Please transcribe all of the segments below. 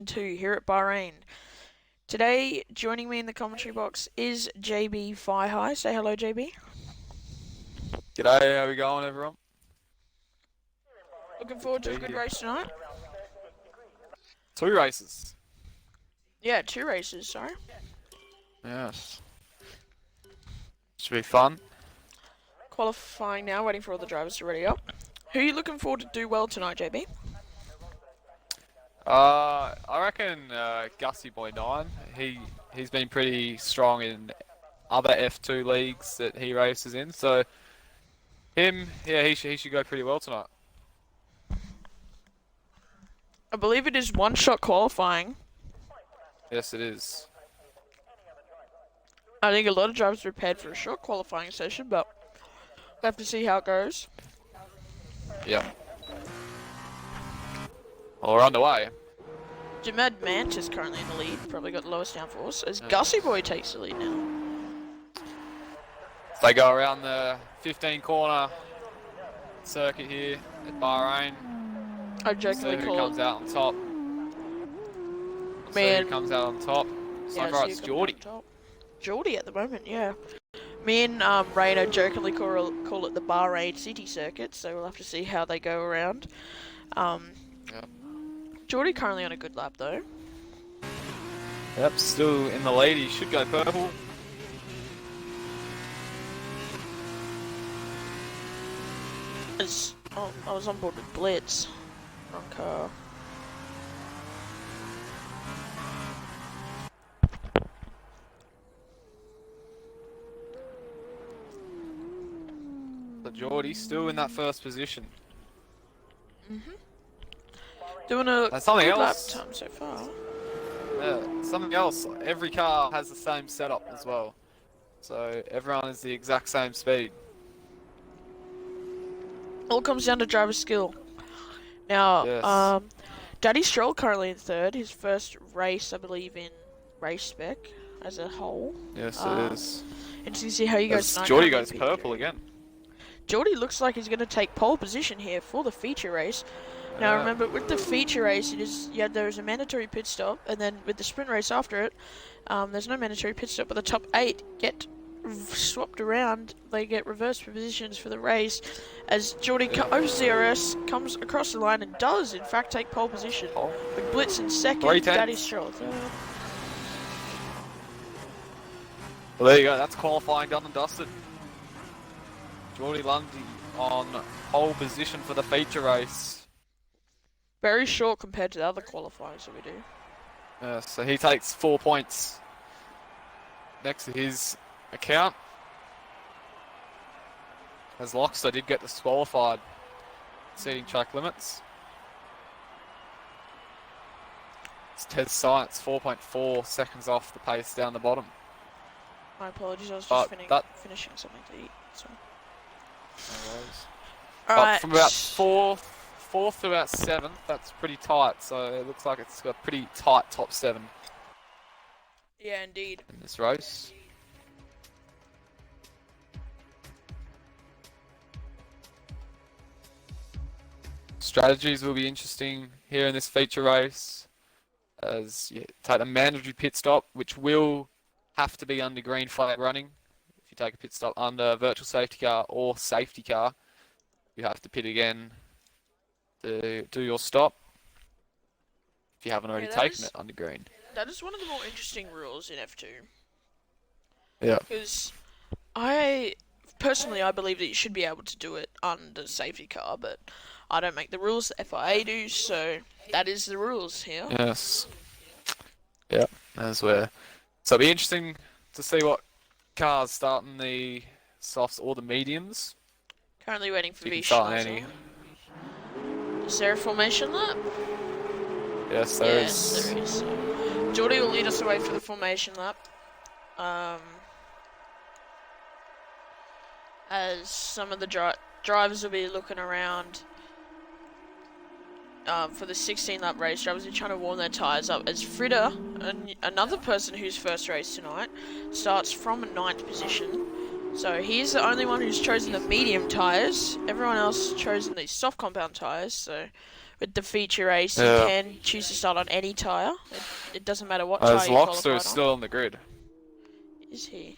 2 here at Bahrain. Today, joining me in the commentary box is jbfihi. Say hello, JB. G'day, how we going, everyone? Looking Good to forward to a be good here. race tonight. Two races. Yeah, 2 races, sorry. Yes. Should be fun. Qualifying now, waiting for all the drivers to ready up. Who are you looking forward to do well tonight, JB? I reckon Gussie Boy 9. He's been pretty strong in other F2 leagues that he races in. So yeah, he should go pretty well tonight. I believe it is one-shot qualifying. Yes, it is. I think a lot of drivers are prepared for a short qualifying session, but we'll have to see how it goes. Yep. Well, we're underway. Jamad Mantis currently in the lead, probably got the lowest downforce, as Yeah. Gussie Boy takes the lead now. They go around the 15 corner circuit here at Bahrain. I See jokingly who call comes it. out on top. See Man, who comes out on top. So yeah, far so it's you Geordie. Geordie at the moment, yeah. Me and Rayno jokingly call it the Bahrain City Circuit, so we'll have to see how they go around. Yep. Geordie currently on a good lap though. Yep, still in the lead. He should go purple. I was on board with Blitz. Wrong car. The Geordie still in that first position. Doing a And something good lap else. time so far. Yeah, something else. Every car has the same setup as well. So everyone is the exact same speed. All comes down to driver skill. Now, Yes. Daddy Stroll currently in third. His first race, I believe, in race spec as a whole. Yes, it is. Interesting to see how you guys As tonight. Geordie goes purple again. Geordie looks like he's going to take pole position here for the feature race. Now Yeah. remember, with the feature race, there's a mandatory pit stop, and then with the sprint race after it, there's no mandatory pit stop. But the top 8 get swapped around; they get reverse positions for the race. As Geordie over CRS comes across the line and does in fact take pole position Oh. with Blitz in second, 3/10. Daddy Stroll third. Well, there you go. That's qualifying done and dusted. Geordie Lundy on pole position for the feature race. Very short compared to the other qualifiers that we do. So he takes 4 points next to his account. As Loxter did get disqualified, exceeding track limits. It's Ted Science, 4.4 seconds off the pace down the bottom. My apologies, I was But just finishing something to eat. Sorry. No worries. All But right. from about fourth to about 7th, that's pretty tight. So it looks like it's got a pretty tight top 7 Yeah, indeed. in this race. Strategies will be interesting here in this feature race, as you take a mandatory pit stop, which will have to be under green flag running. If you take a pit stop under virtual safety car or safety car, you have to pit again to do your stop if you haven't already taken it under green. That is one of the more interesting rules in F2. Yeah. Because I believe that you should be able to do it under safety car, but I don't make the rules, the FIA do, so that is the rules here. Yes. Yeah, that's where. So it'll be interesting to see what cars start in the softs or the mediums. Currently waiting for You can V start Schneider. any. Is there a formation lap? Yes, there Yes, is. there is. Geordie will lead us away for the formation lap. As some of the drivers will be looking around for the 16 lap race. Drivers are trying to warm their tyres up as Fritter, another person who's first race tonight, starts from a 9th position. So he's the only one who's chosen the medium tyres. Everyone else chosen the soft compound tyres. So with the feature race, Yeah. you can choose to start on any tyre. It doesn't matter what tyre As you Lockster qualified is still on the grid. on. Is he?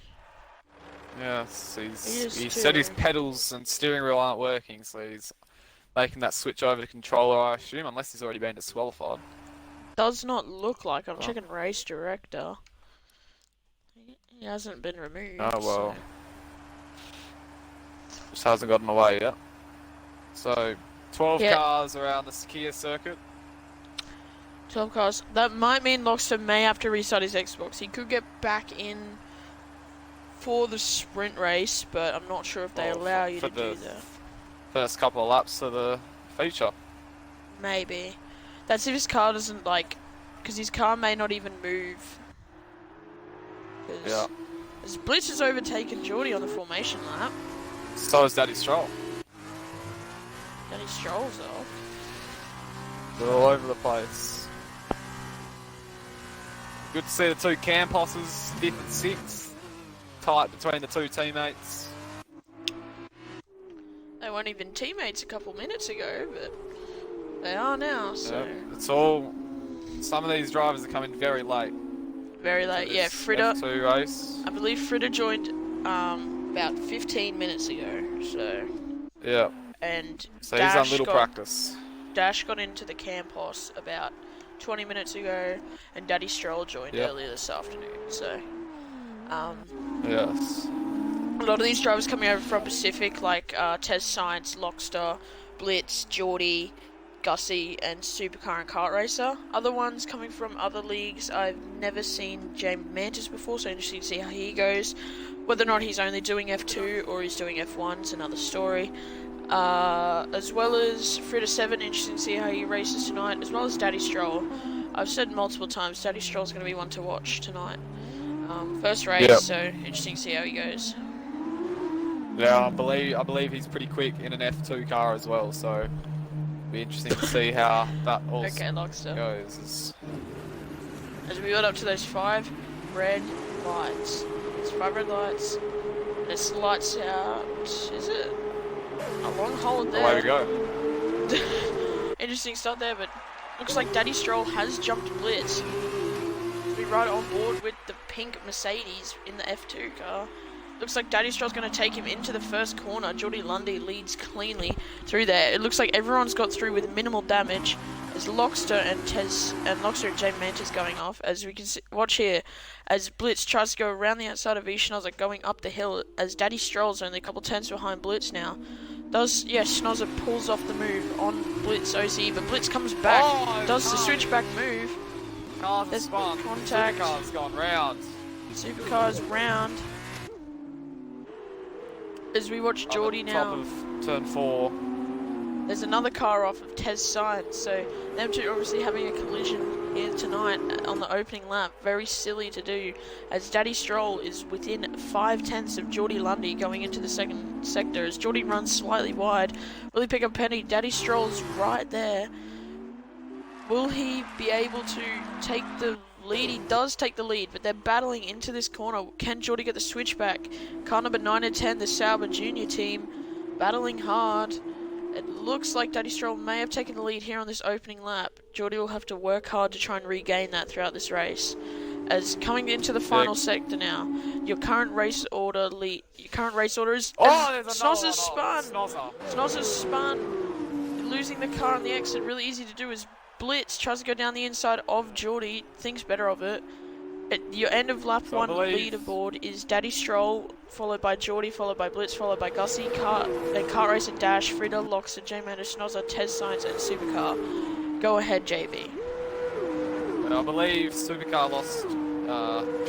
Yes, He is he said his too. pedals and steering wheel aren't working, so he's making that switch over to controller, I assume, unless he's already been disqualified. Does not look like. I'm Oh. checking race director. He hasn't been removed. Oh well. So. Just hasn't gotten away yet. So, 12 Yeah. cars around the Kia circuit. 12 cars. That might mean Lockster may have to restart his Xbox. He could get back in for the sprint race, but I'm not sure if they allow you to do that. First couple of laps of the feature. Maybe. That's if his car doesn't, like... Because his car may not even move. Yeah. As Blitz has overtaken Geordie on the formation lap. So is Daddy Stroll. Danny Stroll's off. They're all over the place. Good to see the two Camposses, 5th and 6th. Tight between the two teammates. They weren't even teammates a couple minutes ago, but they are now, so... Yeah, it's all... Some of these drivers are coming very late. Very late, yeah. Fritter... F2 race. I believe Fritter joined about 15 minutes ago, so... Yeah. And So he's on little practice. Dash got into the Campos about 20 minutes ago, and Daddy Stroll joined earlier this afternoon, so... Yes. A lot of these drivers coming over from Pacific, like Tez Science, Lockster, Blitz, Geordie, Gussie, and Supercar and Kart Racer. Other ones coming from other leagues, I've never seen James Mantis before, so interesting to see how he goes. Whether or not he's only doing F2 or he's doing F1 is another story. As well as Fritter 7, interesting to see how he races tonight, as well as Daddy Stroll. I've said multiple times, Daddy Stroll's going to be one to watch tonight. First race, so interesting to see how he goes. Yeah, I believe he's pretty quick in an F2 car as well, so it'll be interesting to see how that all goes. As we build up to those 5 red lights. It's 5 red lights. And it's lights out. Is it? A long hold there. Away we go. Interesting start there, but looks like Daddy Stroll has jumped Blitz. Be right on board with the pink Mercedes in the F2 car. Looks like Daddy Stroll's going to take him into the first corner. Geordie Lundy leads cleanly through there. It looks like everyone's got through with minimal damage. As Lockster and Jay Mantis going off. As we can see, watch here, as Blitz tries to go around the outside of Schnozzer going up the hill. As Daddy Stroll's only a couple tenths behind Blitz now. Schnozzer pulls off the move on Blitz OC, but Blitz comes back. The switchback move. There's contact. Supercar's gone round. Supercar's round. As we watch Geordie now. Top of turn 4. There's another car off of Tez Science, so them two obviously having a collision here tonight on the opening lap. Very silly to do, as Daddy Stroll is within 5 tenths of Geordie Lundy going into the second sector. As Geordie runs slightly wide, will he pick up penny? Daddy Stroll's right there. Will he be able to take the lead? He does take the lead, but they're battling into this corner. Can Geordie get the switchback? Car number 9 and 10, the Sauber Junior team, battling hard. It looks like Daddy Stroll may have taken the lead here on this opening lap. Geordie will have to work hard to try and regain that throughout this race. As coming into the final sector now, your current race order is Snozzer's spun. Snozzer's spun, losing the car on the exit. Really easy to do as Blitz tries to go down the inside of Geordie, thinks better of it. At your end of lap 1 leaderboard is Daddy Stroll, followed by Geordie, followed by Blitz, followed by Gussie, Kart Racer Dash, Fritter, Loxer, J-Mander, Schnozzer, Tez Science, and Supercar. Go ahead, JB. I believe Supercar lost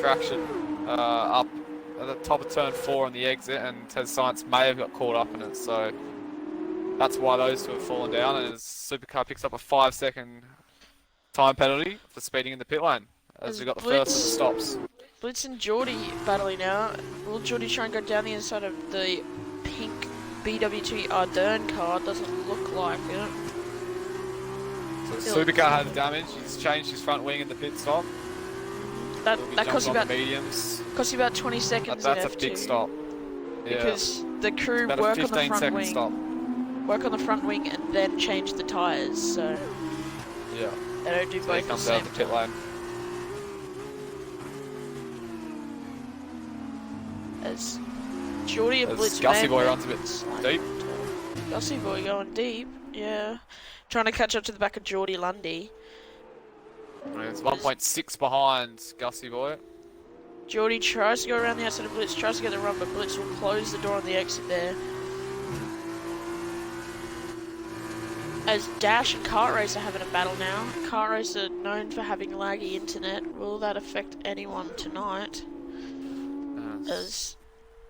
traction up at the top of turn 4 on the exit, and Tez Science may have got caught up in it, so that's why those two have fallen down, and as Supercar picks up a 5-second time penalty for speeding in the pit lane. As we got the first of the stops. Blitz and Geordie battling now. Will Geordie try and go down the inside of the pink BWT Ardern car? Doesn't look like it. So Supercar had damage. He's changed his front wing in the pit stop. That cost you about 20 seconds. That's a big stop. Because the crew work on the front wing. Stop. work on the front wing and then change the tyres, so Yeah. they don't do So both he at the comes same out of the pit time. lane. As Geordie and As Blitz Gussie may Boy have runs a been bit slightly- deep. Gussie Boy going deep, yeah. Trying to catch up to the back of Geordie Lundy. It's 1.6 behind Gussie Boy. Geordie tries to go around the outside of Blitz, tries to get the run, but Blitz will close the door on the exit there. As Dash and Kart Racer are having a battle now. Kart Racer known for having laggy internet. Will that affect anyone tonight? As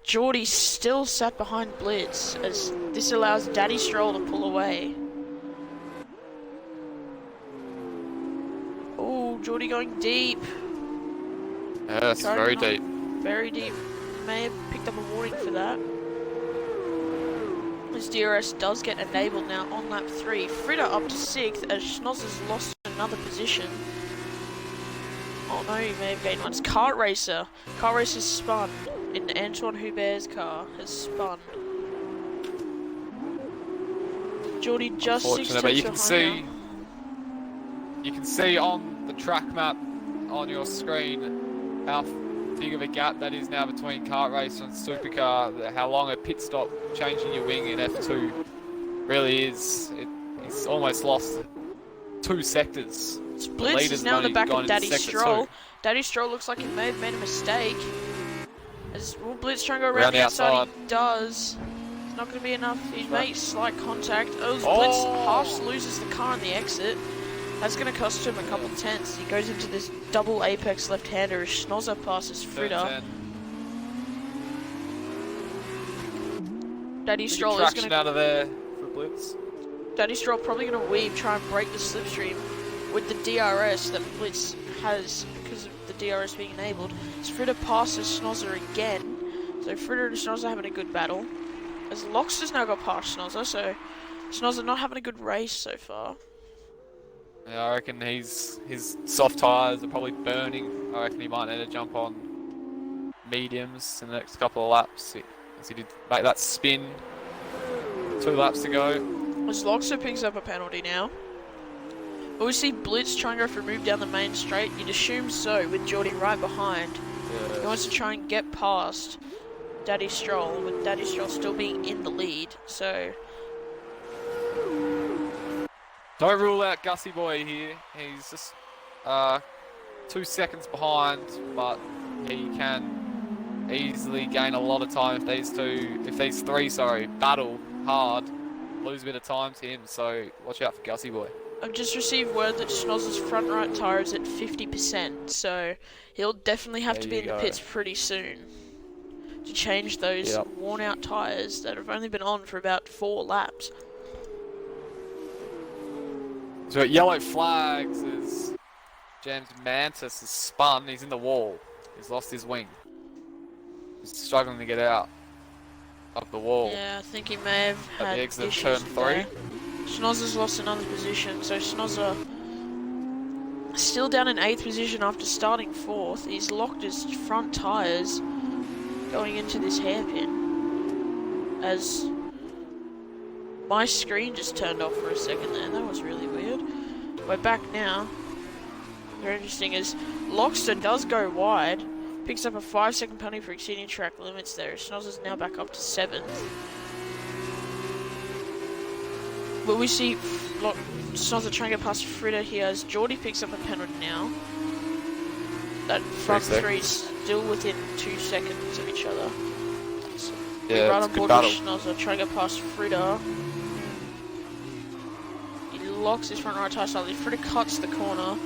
Geordie still sat behind Blitz, as this allows Daddy Stroll to pull away. Oh, Geordie going deep. Yes, very deep. Very deep. May have picked up a warning for that. As DRS does get enabled now on lap 3. Fritter up to 6th as Schnozzer's lost another position. Oh no, he may have gained one. It's Kart Racer. Kart Racer's spun. In Antoine Hubert's car has spun. Geordie just 6 Unfortunate, but tenths you can see on the track map on your screen how big of a gap that is now between Kart Racer and Supercar. How long a pit stop changing your wing in F2 really is. It's almost lost 2 sectors. Blitz is now in the back of Daddy Stroll. 2. Daddy Stroll looks like he may have made a mistake. As will Blitz try and go around Around the the outside? outside. He does. It's not going to be enough. He makes slight contact. Oh, Blitz Oh! half loses the car on the exit. That's going to cost him a couple tenths. He goes into this double apex left-hander as Schnozzer passes Fritter. Daddy Stroll is going to out of there for Blitz. Daddy Stroll probably going to weave, try and break the slipstream with the DRS that Blitz has because of the DRS being enabled. As Fritter passes Schnozzer again. So Fritter and Schnozzer having a good battle. As Lox has now got past Schnozzer, so Schnozzer not having a good race so far. Yeah, I reckon his soft tyres are probably burning. I reckon he might need to jump on mediums in the next couple of laps. As he did make that spin 2 laps to go. As Loxer picks up a penalty now. But we see Blitz try and go for a move down the main straight. You'd assume so, with Geordie right behind. Yes. He wants to try and get past Daddy Stroll, with Daddy Stroll still being in the lead. So Don't rule out Gussie Boy here. He's just 2 seconds behind, but he can easily gain a lot of time if these three battle hard, lose a bit of time to him. So watch out for Gussie Boy. I've just received word that Schnozzer's front right tyre is at 50%, so he'll definitely have to be in the pits pretty soon to change those worn out tyres that have only been on for about 4 laps. So got yellow flags as James Mantis has spun. He's in the wall. He's lost his wing. He's struggling to get out of the wall. Yeah, I think he may have At had the exit of issues turn 3. there. Schnozzer's lost another position, so Schnozzer still down in 8th position after starting 4th. He's locked his front tyres going into this hairpin. As my screen just turned off for a second there, that was really weird. We're back now. Very interesting as Loxton does go wide, picks up a 5-second penalty for exceeding track limits there. Schnozzer's now back up to 7th. But we see Schnozzer trying to get past Fritter here as Geordie picks up a penalty now. That front 3 is still within 2 seconds of each other. So Yeah, right it's on a board good battle. with Schnozzer, trying to get past Fritter. He locks his front right tyre slightly. Fritter cuts the corner.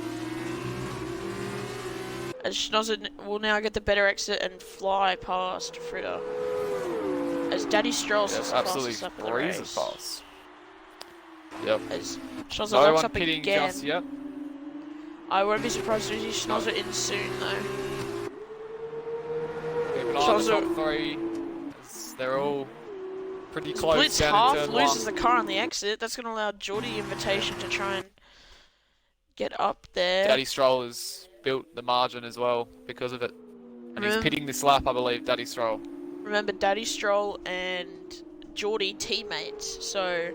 As Schnozzer will now get the better exit and fly past Fritter. As Daddy Stroll sits the fastest up in the race. Past. Yep. As Schnozzer No locks one up pitting again. just yet. I won't be surprised to see Schnozzer in soon though. Keep an eye on the top 3. As they're all pretty close. Blitz down half in turn loses 1. the car on the exit. That's going to allow Geordie invitation to try and get up there. Daddy Stroll has built the margin as well because of it. And he's pitting this lap, I believe, Daddy Stroll. Remember, Daddy Stroll and Geordie teammates, so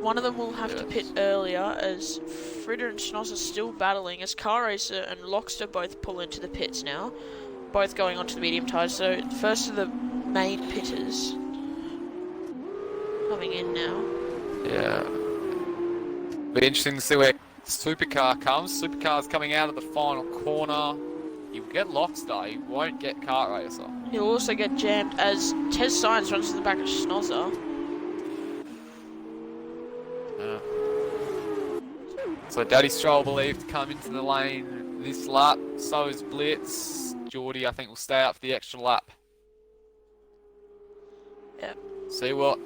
one of them will have to pit earlier, as Fritter and Schnoz are still battling, as Car Racer and Lockster both pull into the pits now, both going onto the medium tyres. So first of the main pitters coming in now. Yeah. Be interesting to see where Supercar comes. Supercar's coming out of the final corner. He'll get Lockstar, he won't get Kart Racer. He'll also get jammed as Tez Science runs to the back of Schnozzer. Yeah. So Daddy Stroll believed to come into the lane this lap. So is Blitz. Geordie, I think, will stay out for the extra lap. Yep. See what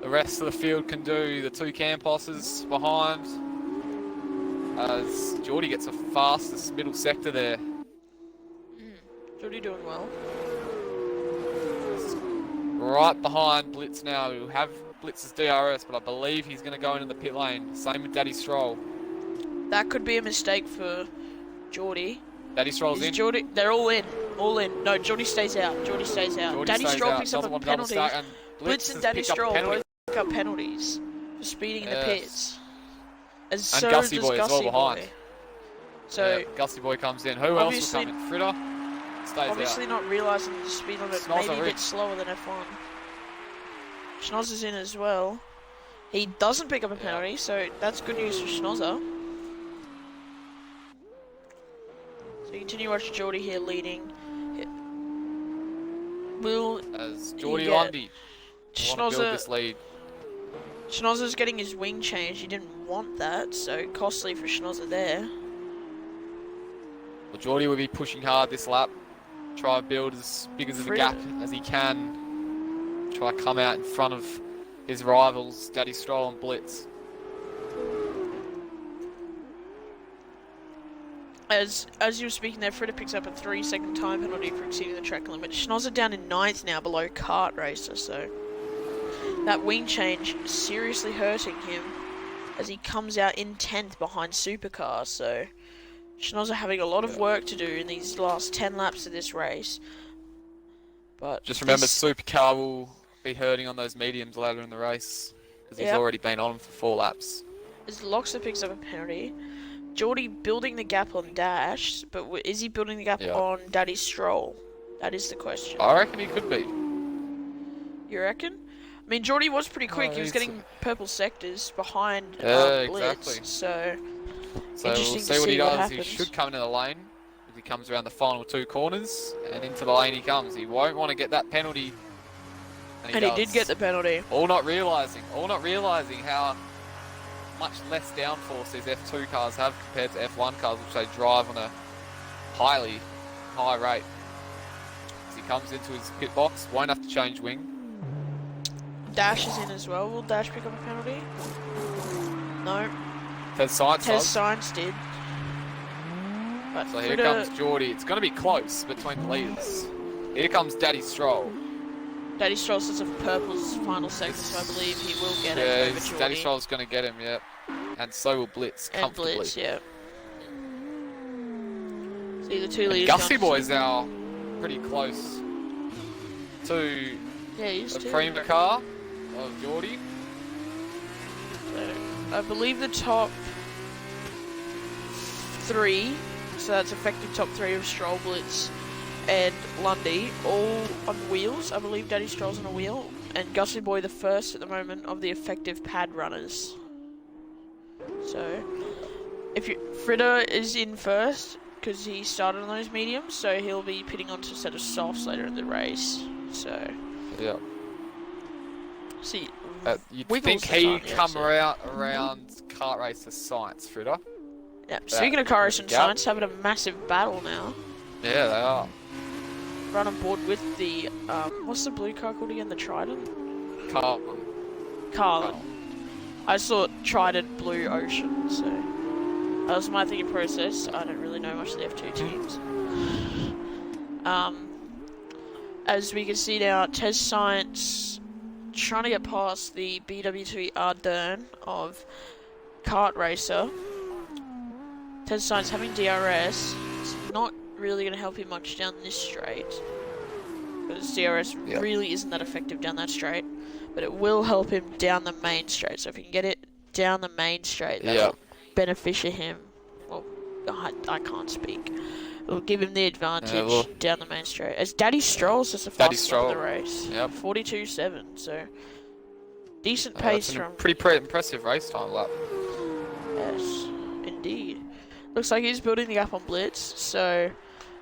the rest of the field can do. The two Camposses behind. As Geordie gets the fastest middle sector there. Geordie doing well. Right behind Blitz now. We'll have Blitz's DRS, but I believe he's going to go into the pit lane. Same with Daddy Stroll. That could be a mistake for Geordie. Daddy Stroll's in. Geordie, they're all in. All in. No, Geordie stays out. Geordie stays out. Geordie Daddy stays Stroll out. picks up a penalty. Blitz and Daddy Stroll both pick up penalties for speeding in the pits. And so Gussie does Boy as well Gussie behind. Boy. So Gussie Boy comes in. Who else will come in? Fritter stays obviously out. not realising the speed limit, Schnozzer maybe a bit slower than F1. Schnozzer's in as well. He doesn't pick up a penalty, so that's good news for Schnozzer. So you continue to watch Geordie here leading. Will as Geordie Lundy want to build this lead. Schnozzer's getting his wing changed. He didn't want that, so costly for Schnozzer there. Well, Geordie will be pushing hard this lap. Try and build as big as a gap as he can. Try to come out in front of his rivals, Daddy Stroll and Blitz. As you were speaking there, Fritter picks up a 3-second time penalty for exceeding the track limit. Schnozzer down in 9th now, below Kart Racer, so that wing change seriously hurting him as he comes out in 10th behind Supercar, so Schnozzer having a lot of work to do in these last 10 laps of this race. But just remember, Supercar will be hurting on those mediums later in the race because he's already been on for 4 laps. As Loxer picks up a penalty, Geordie building the gap on Dash, but is he building the gap on Daddy Stroll? That is the question. I reckon he could be. You reckon? I mean, Geordie was pretty quick. He was getting purple sectors behind Blitz, exactly. So we'll interesting see to what see he what does. happens. He should come into the lane as he comes around the final 2 corners, and into the lane he comes. He won't want to get that penalty. And he did get the penalty. All not realising how much less downforce these F2 cars have compared to F1 cars, which they drive on a highly high rate. As he comes into his pit box, won't have to change wing. Dash is in as well. Will Dash pick up a penalty? No. Tez Science did. But so here comes Geordie. It's going to be close between the leaders. Here comes Daddy Stroll. Daddy Stroll sets off purple's final sector, so I believe he will get it over Geordie. Daddy Stroll's going to get him, And so will Blitz, comfortably. And Blitz, See the two leaders. Gussie Boy's now pretty close to the Prima car of Geordie. So, I believe the top 3, so that's effective top 3 of Stroll, Blitz and Lundy, all on wheels. I believe Daddy Stroll's on a wheel, and Gussie Boy the first at the moment of the effective pad runners. So, Fritter is in first because he started on those mediums, so he'll be pitting onto a set of softs later in the race. So, see, you'd think he'd come around Kart Racer Science, Fritter. Yeah. Speaking of Kart Racer Science, having a massive battle now. Yeah, they are. Right on board with the what's the blue car called again? The Trident. Carlin. I saw Trident Blue Ocean, so that was my thinking process. I don't really know much of the F2 teams. As we can see now, Tez Science trying to get past the BWT Ardern of Kart Racer. Tez Science having DRS. It's not really going to help him much down this straight. because DRS really isn't that effective down that straight, but it will help him down the main straight. So if he can get it down the main straight, that'll beneficia him. Well, I can't speak. It'll give him the advantage down the main straight. As Daddy Stroll's just the fastest of the race. Yep. 42.7, so decent pace from... Pretty impressive race time lap. Yes, indeed. Looks like he's building the gap on Blitz, so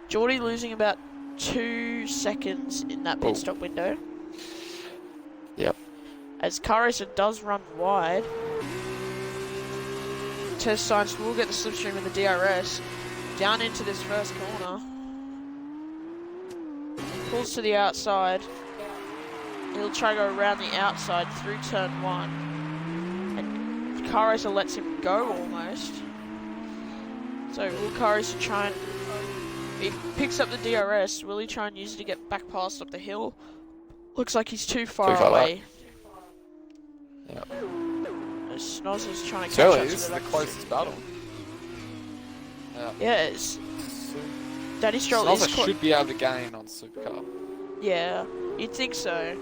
Geordie losing about 2 seconds in that pit stop window. Yep. As Car Racer does run wide, Test Science will get the slipstream in the DRS down into this first corner. Pulls to the outside. He'll try to go around the outside through turn 1. And Car Racer lets him go almost. So will Car Racer try and... He picks up the DRS. Will he try and use it to get back past up the hill? Looks like he's too far away. Yep. Snozzer's trying to catch up. This is the closest battle. Yeah, it's... Daddy Stroll Snozzer should be able to gain on Supercar. Yeah, you'd think so.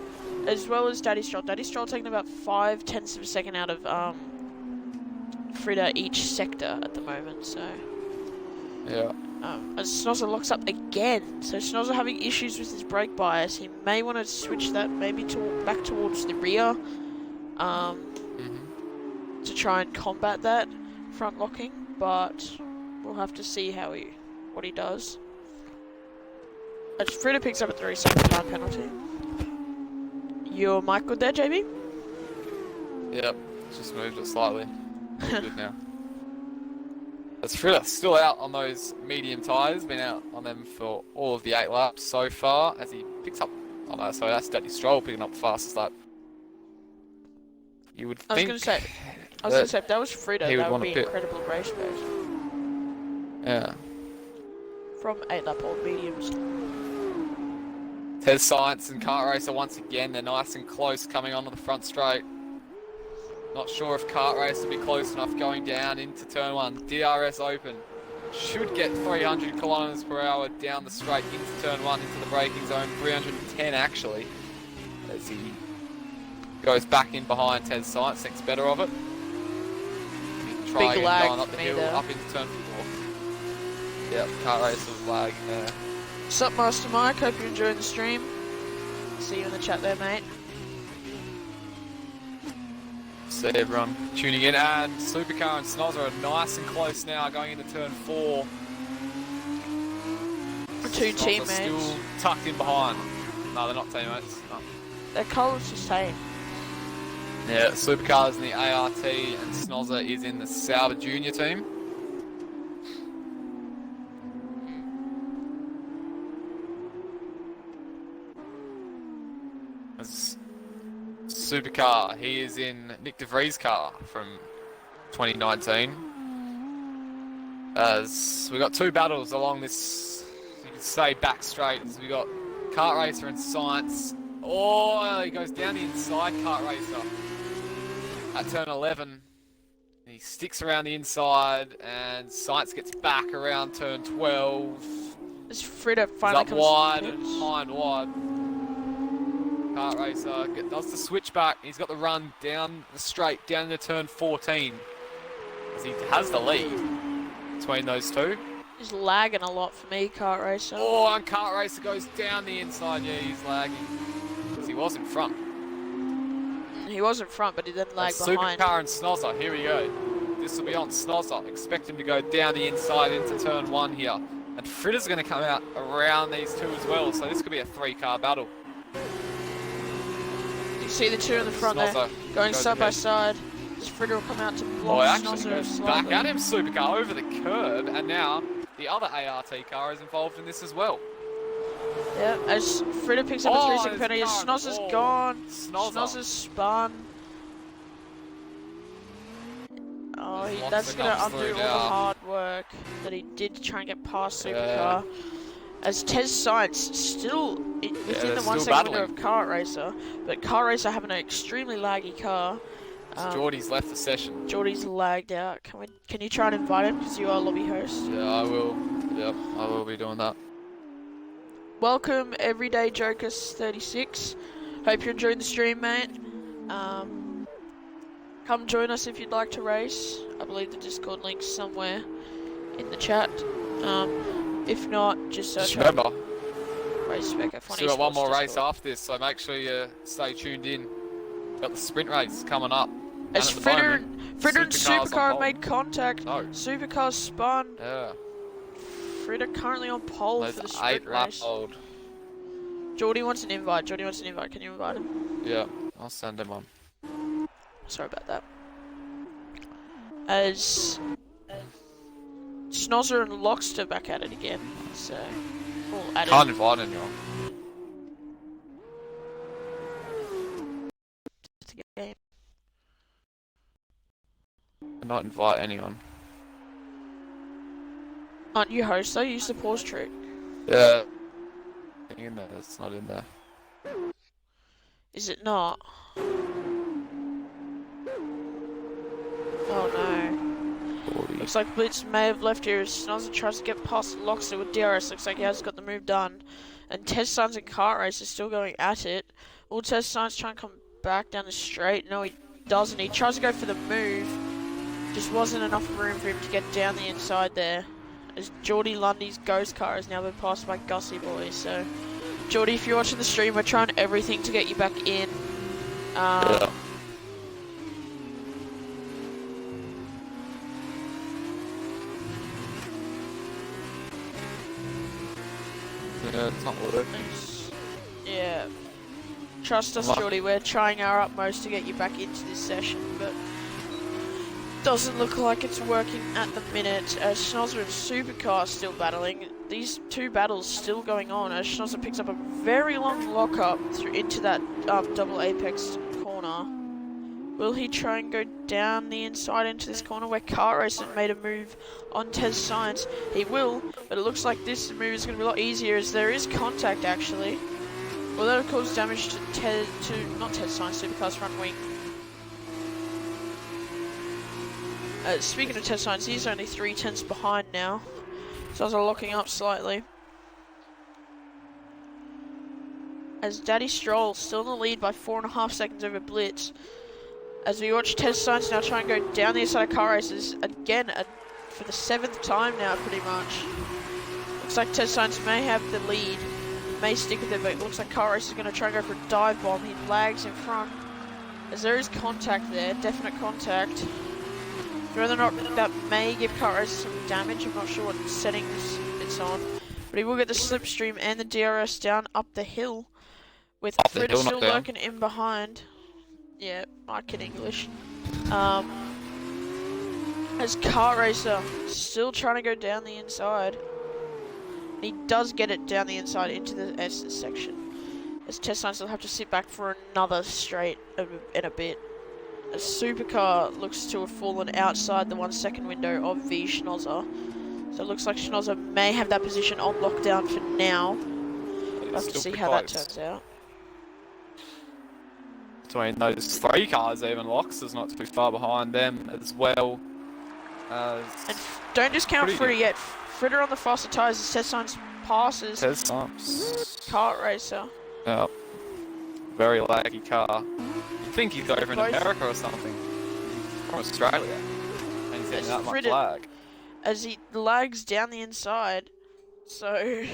As well as Daddy Stroll. Daddy Stroll taking about 0.5 of a second out of Frida each sector at the moment, so... Yeah. As Snozzer locks up again, so Snozzer having issues with his brake bias. He may want to switch that maybe back towards the rear to try and combat that front locking, but we'll have to see what he does. As Frida picks up a 3-second time penalty. Your mic good there, JB? Yep, just moved it slightly. Good now. As Frida still out on those medium tyres, been out on them for all of the 8 laps so far, as he picks up... Oh no, sorry, that's Daddy Stroll picking up the fastest lap. You would think... I was going to say, if that was Frida, that would be incredible race pace. Yeah. From 8 lap old mediums. Tez Science and Kart Racer once again, they're nice and close coming onto the front straight. Not sure if Kart Racer will be close enough going down into turn 1. DRS open. Should get 300 kilometers per hour down the straight into turn 1 into the braking zone. 310 actually. As he goes back in behind Tez Science, thinks better of it. Big lag going up the hill, up into turn 4. Yep, Kart Racer was lagging there. What's up, Master Mike? Hope you're enjoying the stream. See you in the chat there, mate. See everyone tuning in, and Supercar and Snozzer are nice and close now going into turn 4. Two teammates. Still tucked in behind. No, they're not teammates. No. They're closest team. Yeah, Supercar is in the ART and Snozzer is in the Sauber Junior team. As Supercar, he is in Nick De Vries' car from 2019. As we got 2 battles along this, you could say, back straight. As we got Kart Racer and Science. Oh, he goes down the inside, Kart Racer at turn 11. He sticks around the inside, and Science gets back around turn 12. As Frida finally comes wide and behind wide. Kart Racer does the switchback. He's got the run down the straight, down into turn 14. As he has the lead between those two. He's lagging a lot for me, Kart Racer. Oh, and Kart Racer goes down the inside. Yeah, he's lagging. Because he was in front. He was in front, but he then lagged behind. Supercar and Snozzer, here we go. This will be on Snozzer. Expect him to go down the inside into turn 1 here. And Frida's going to come out around these two as well. So this could be a 3-car battle. You see the two in the front there, going side by side. Frida will come out to block Snozzer back at him, Supercar, over the curb, and now the other ART car is involved in this as well. Yeah, as Frida picks up a 3-second penalty, Snozzer's gone. Snozzer's spun. Oh, that's going to undo all the hard work that he did to try and get past Supercar. As Tez Science still within the 1 second window of Kart Racer, but Kart Racer having an extremely laggy car. Geordie's left the session. Geordie's lagged out. Can you try and invite him because you are lobby host? Yeah, I will. Yep, I will be doing that. welcome Everyday Jokers 36. Hope you're enjoying the stream, mate. Come join us if you'd like to race. I believe the Discord link's somewhere in the chat. If not, just search up remember, Race Spec F1 still got one Esports more race Discord. after this, so make sure you stay tuned in. Got the sprint race coming up. As Fritter and Supercar have made contact, No. Supercar's spun. Yeah. Fritter currently on pole Those for the sprint 8 lap race. old. Geordie wants an invite. Can you invite him? Yeah, I'll send him one. Sorry about that. As Snozzer and Lockster back at it again. So, Can't invite anyone. game. Not invite anyone. Aren't you host though? Use the pause trick. Yeah. In there, it's not in there. Is it not? Oh no. 40. Looks like Blitz may have left here as Snozzer tries to get past Lockster with DRS. Looks like he has got the move done. And Test Signs and Kart Race are still going at it. Will Test Signs try and come back down the straight? No, he doesn't. He tries to go for the move. Just wasn't enough room for him to get down the inside there. As Geordie Lundy's ghost car has now been passed by Gussie Boy. So, Geordie, if you're watching the stream, we're trying everything to get you back in. Yeah. Yeah, it's not working. Yeah. Trust us, Geordie, we're trying our utmost to get you back into this session, but doesn't look like it's working at the minute, as Schnozzer and Supercar still battling. These two battles still going on, as Schnozzer picks up a very long lock-up into that double apex corner. Will he try and go down the inside into this corner where Car Racer made a move on Tez Science? He will, but it looks like this move is going to be a lot easier as there is contact actually. Well, that'll cause damage to not Tez Science, Supercar's front wing. Speaking of Tez Science, he's only 3/10 behind now. So I was locking up slightly. As Daddy Stroll still in the lead by 4.5 seconds over Blitz. As we watch Tez Science now try and go down the inside of Car Races again for the 7th time now, pretty much. Looks like Tez Science may have the lead, may stick with it, but it looks like Car Race is going to try and go for a dive bomb. He lags in front, as there is contact there, definite contact. Whether or not that may give Car Race some damage, I'm not sure what settings it's on, but he will get the slipstream and the DRS down up the hill, with Fritter still lurking in behind. Yeah, I can English. As Car Racer still trying to go down the inside. He does get it down the inside into the Essence section. As Test Science will have to sit back for another straight in a bit. As Supercar looks to have fallen outside the 1 second window of V Schnozzer. So it looks like Schnozzer may have that position on lockdown for now. We'll have to see how that turns out. Between those 3 cars, even Lox is not too far behind them as well. And don't discount Fritter yet. Fritter on the faster tyres as Test Science passes Kart Racer. Yeah. Very laggy car. You'd think he's over in America or something. From Australia. And he's getting that much lag. As he lags down the inside. So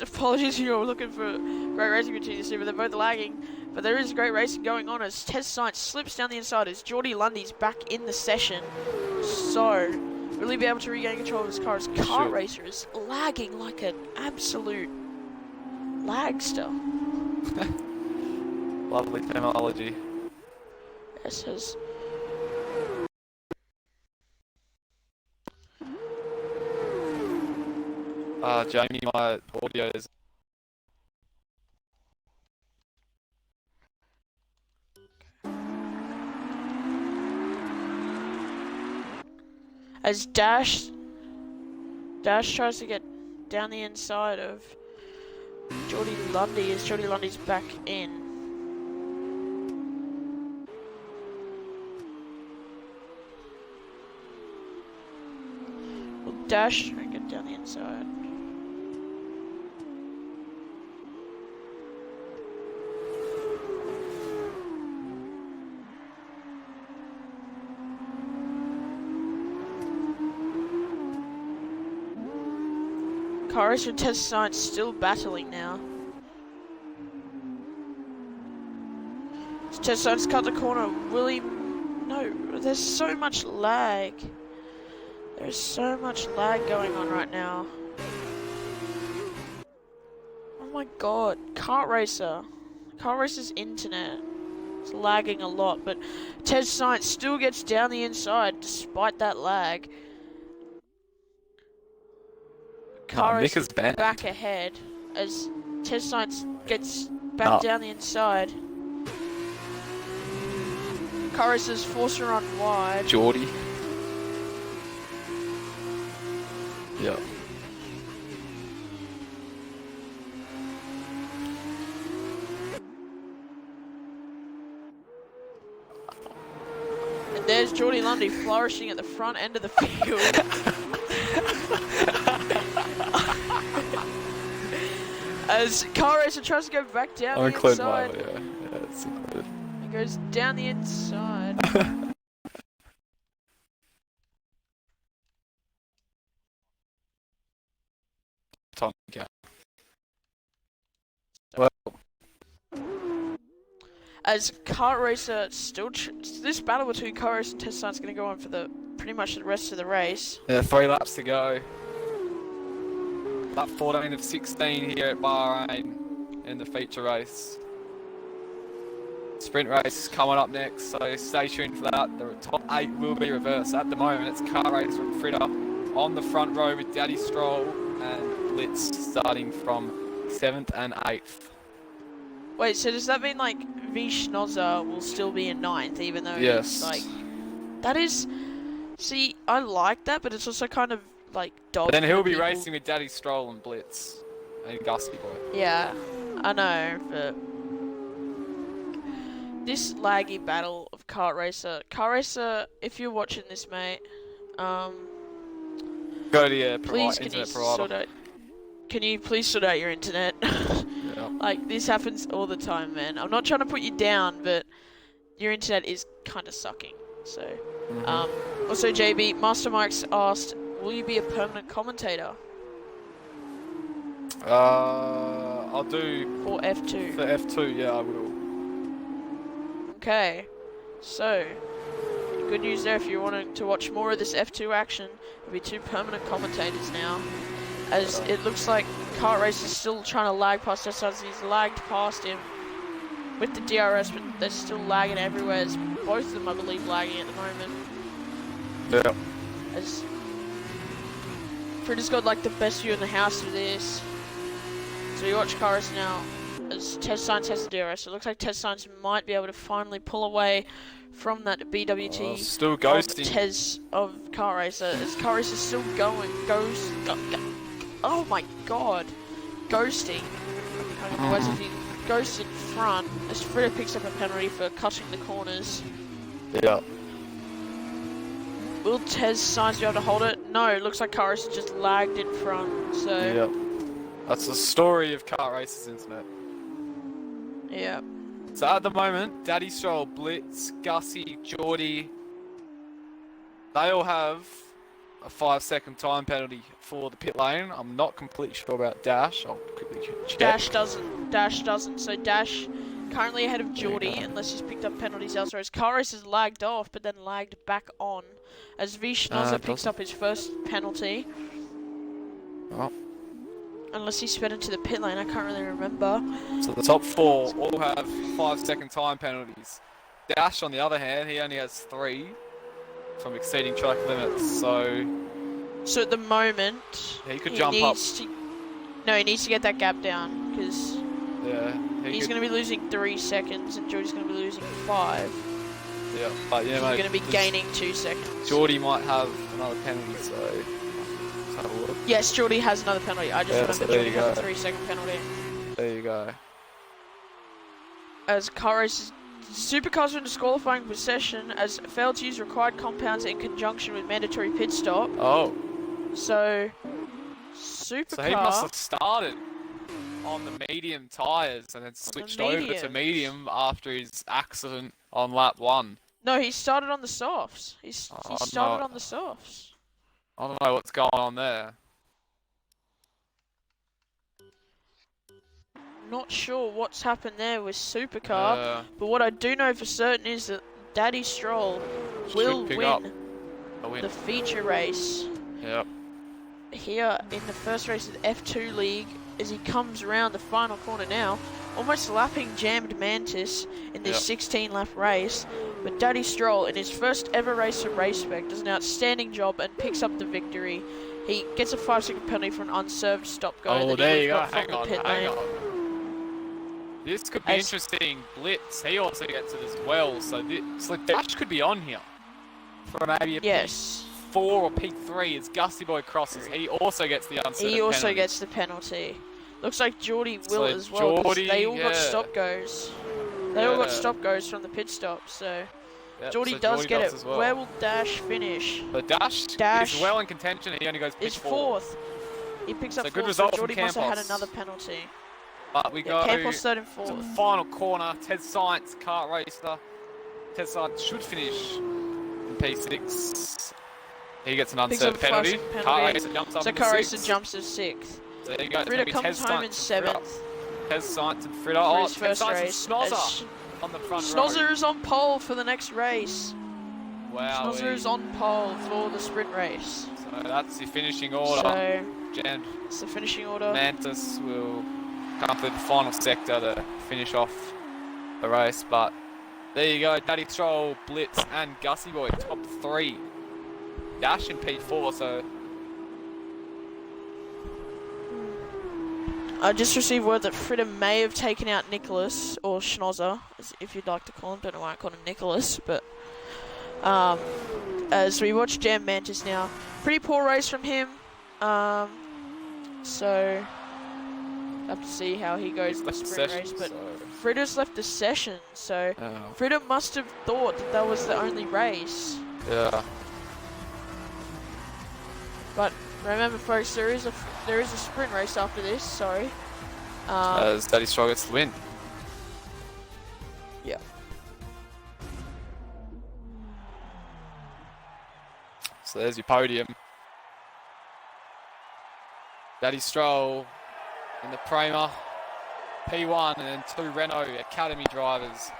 apologies if you're looking for great racing between these two, but they're both lagging. But there is great racing going on as Test Science slips down the inside as Geordie Lundy's back in the session. So, will he be able to regain control of his car as Kart Racer is lagging like an absolute lagster. Lovely terminology. Yes, as Jamie, my audio is... As Dash tries to get down the inside of Geordie Lundy as Geordie Lundy's back in. Will Dash try and get down the inside. Car Racer and Test Science still battling now. Test Science cut the corner. Will he? No, there's so much lag. There's so much lag going on right now. Oh my god, Kart Racer. Kart Racer's internet is lagging a lot, but Test Science still gets down the inside despite that lag. Kart Racer's back ahead as Test Science gets back down the inside. Kart Racer's forced to run wide. Geordie. Yep. And there's Geordie Lundy flourishing at the front end of the field. As Car Racer tries to go back down the inside. Yeah, it's included. He goes down the inside. Time again. Well, as Kart Racer still, this battle between Kart Racer and Test Science is going to go on for the pretty much the rest of the race. yeah, 3 laps to go. Lap 14 of 16 here at Bahrain in the feature race. Sprint race is coming up next, so stay tuned for that. The top 8 will be reversed. At the moment, it's Kart Racer and Fritter on the front row with Daddy Stroll and Blitz starting from 7th and 8th. Wait, so does that mean like V Schnozzer will still be in 9th, even though Yes. it's like that is? See, I like that, but it's also kind of like dog. But then he'll be people. racing with Daddy Stroll and Blitz and Gusty Boy. Yeah, I know, but this laggy battle of Kart Racer, if you're watching this, mate, Go to your please internet provider. Can you please sort out your internet? Yeah. Like, this happens all the time, man. I'm not trying to put you down, but your internet is kind of sucking. So, also JB, Master Mike's asked, will you be a permanent commentator? I'll do For F2. for F2. Yeah, I will. Okay, so good news there if you want to watch more of this F2 action. There'll be 2 permanent commentators now, as it looks like Kart Race is still trying to lag past us. He's lagged past him with the DRS, but they're still lagging everywhere. As both of them, I believe, lagging at the moment. Yeah. As Fritter's got like the best view in the house for this. So you watch Kart Race now. As Test Science has the DRS, it looks like Test Science might be able to finally pull away from that BWT still ghosting. of Kart Racer. As Kart Racer is still going, oh my god, ghosting. Ghost in front as Fritter picks up a penalty for cutting the corners. Yeah. Will Test Science be able to hold it? No, it looks like Kart Racer just lagged in front. So Yeah. That's the story of Kart Racer's internet. yeah. So at the moment, Daddy Stroll, Blitz, Gussie, Geordie, they all have a 5-second time penalty for the pit lane. I'm not completely sure about Dash. I'll quickly check. Dash doesn't. So Dash currently ahead of Geordie unless he's picked up penalties elsewhere. As Kart Racer's lagged off but then lagged back on. As V Schnozzer picks up his first penalty. Oh. Unless he sped into the pit lane, I can't really remember. So the top 4 all have 5-second time penalties. Dash, on the other hand, he only has 3 from exceeding track limits. So at the moment, he could jump up. No, he needs to get that gap down because he's going to be losing 3 seconds and Geordie's going to be losing 5. Yeah, but yeah, he's going to be gaining 2 seconds. Geordie might have another penalty, so let's have a look. Yes, Geordie has another penalty. I just remember Geordie has a 3-second penalty. There you go. As Kart Race's Supercars were in disqualifying possession as failed to use required compounds in conjunction with mandatory pit stop. Oh. So Supercar. So he must have started on the medium tyres and then switched over to medium after his accident on lap 1. No, he started on the softs. He started on the softs. I don't know what's going on there. not sure what's happened there with Supercar, but what I do know for certain is that Daddy Stroll will win the feature race. Yep. Here in the first race of the F2 League, as he comes around the final corner now, almost lapping Jammed Mantis in this 16-lap race. But Daddy Stroll, in his first ever race at Spec, does an outstanding job and picks up the victory. He gets a 5-second penalty for an unserved stop-go that he got from the pit lane. This could be interesting. Blitz, he also gets it as well, so Dash could be on here for maybe a P4 or P3 as Gussie Boy crosses. He also gets the unserved penalty. He also gets the penalty. Looks like Geordie will as well, because they all got stop-goes. They all got stop-goes from the pit stop, so Geordie does get it. Well. Where will Dash finish? But Dash is well in contention. He only goes pitch 4th. He picks up 4th, so Geordie must have had another penalty. But we go Campos 3rd and 4th. To the final corner. Ted Science, kart racer. Ted Science should finish in P6. He gets an unserved penalty. Kart racer jumps up to 6th. So kart racer jumps to 6th. So there you go. Fritter comes home in 7th. Ted Science and Fritter. Oh, Ted Science and Schnozzer on the front row. Schnozzer is on pole for the next race. Wow. Schnozzer is on pole for the sprint race. So that's the finishing order. It's the finishing order. Mantis will come to the final sector to finish off the race, but there you go. Daddy Stroll, Blitz, and Gussie Boy, top 3. Dash in P4, so. I just received word that Fritter may have taken out Nicholas, or Schnozzer, if you'd like to call him. Don't know why I called him Nicholas, but as we watch Jam Mantis now, pretty poor race from him. So have to see how he goes in the sprint race. But Fritter's left the session, so Fritter must have thought that was the only race. Yeah. But remember, folks, there is a sprint race after this. Sorry. As Daddy Stroll gets the win. Yeah. So there's your podium. Daddy Stroll in the Prema, P1, and then 2 Renault Academy drivers,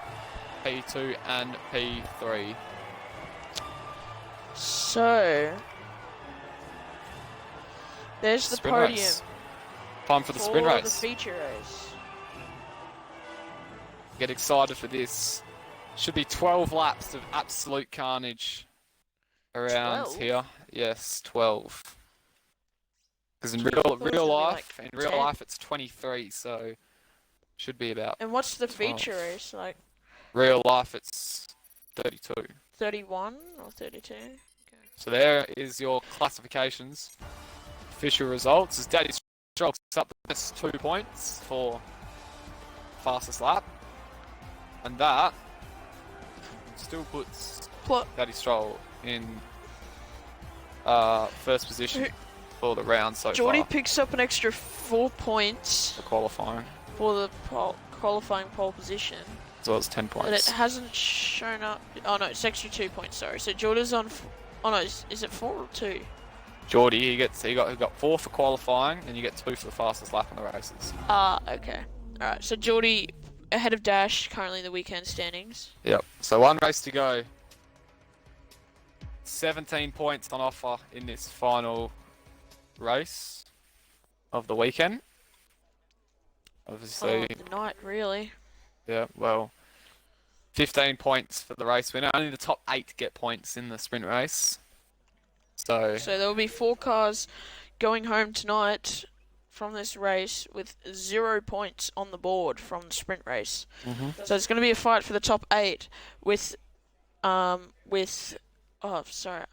P2 and P3. So there's the podium. Race. Time for the sprint race. The feature race. Get excited for this. Should be 12 laps of absolute carnage around 12? here. Yes, 12. Because in real life, like it's 23, so should be about. And what's the 12. feature race like? Real life, it's 32. 31 or 32. Okay. So there is your classifications. Official results as Daddy Stroll picks up the best 2 points for fastest lap, and that still puts Daddy Stroll in first position for the round so Geordie far. picks up an extra 4 points For qualifying. For the qualifying pole position. As well as 10 points. But it hasn't shown up. Oh no, it's extra 2 points. Sorry. So Geordie's on. Oh no, is it 4 or 2? Geordie, he got 4 for qualifying, and you get 2 for the fastest lap in the races. Okay. All right. So Geordie ahead of Dash currently in the weekend standings. Yep. So 1 race to go. 17 points on offer in this final race of the weekend. Obviously. The night, really. Yeah. Well, 15 points for the race winner. Only the top 8 get points in the sprint race. So there will be 4 cars going home tonight from this race with 0 points on the board from the sprint race. So it's going to be a fight for the top 8 with oh sorry,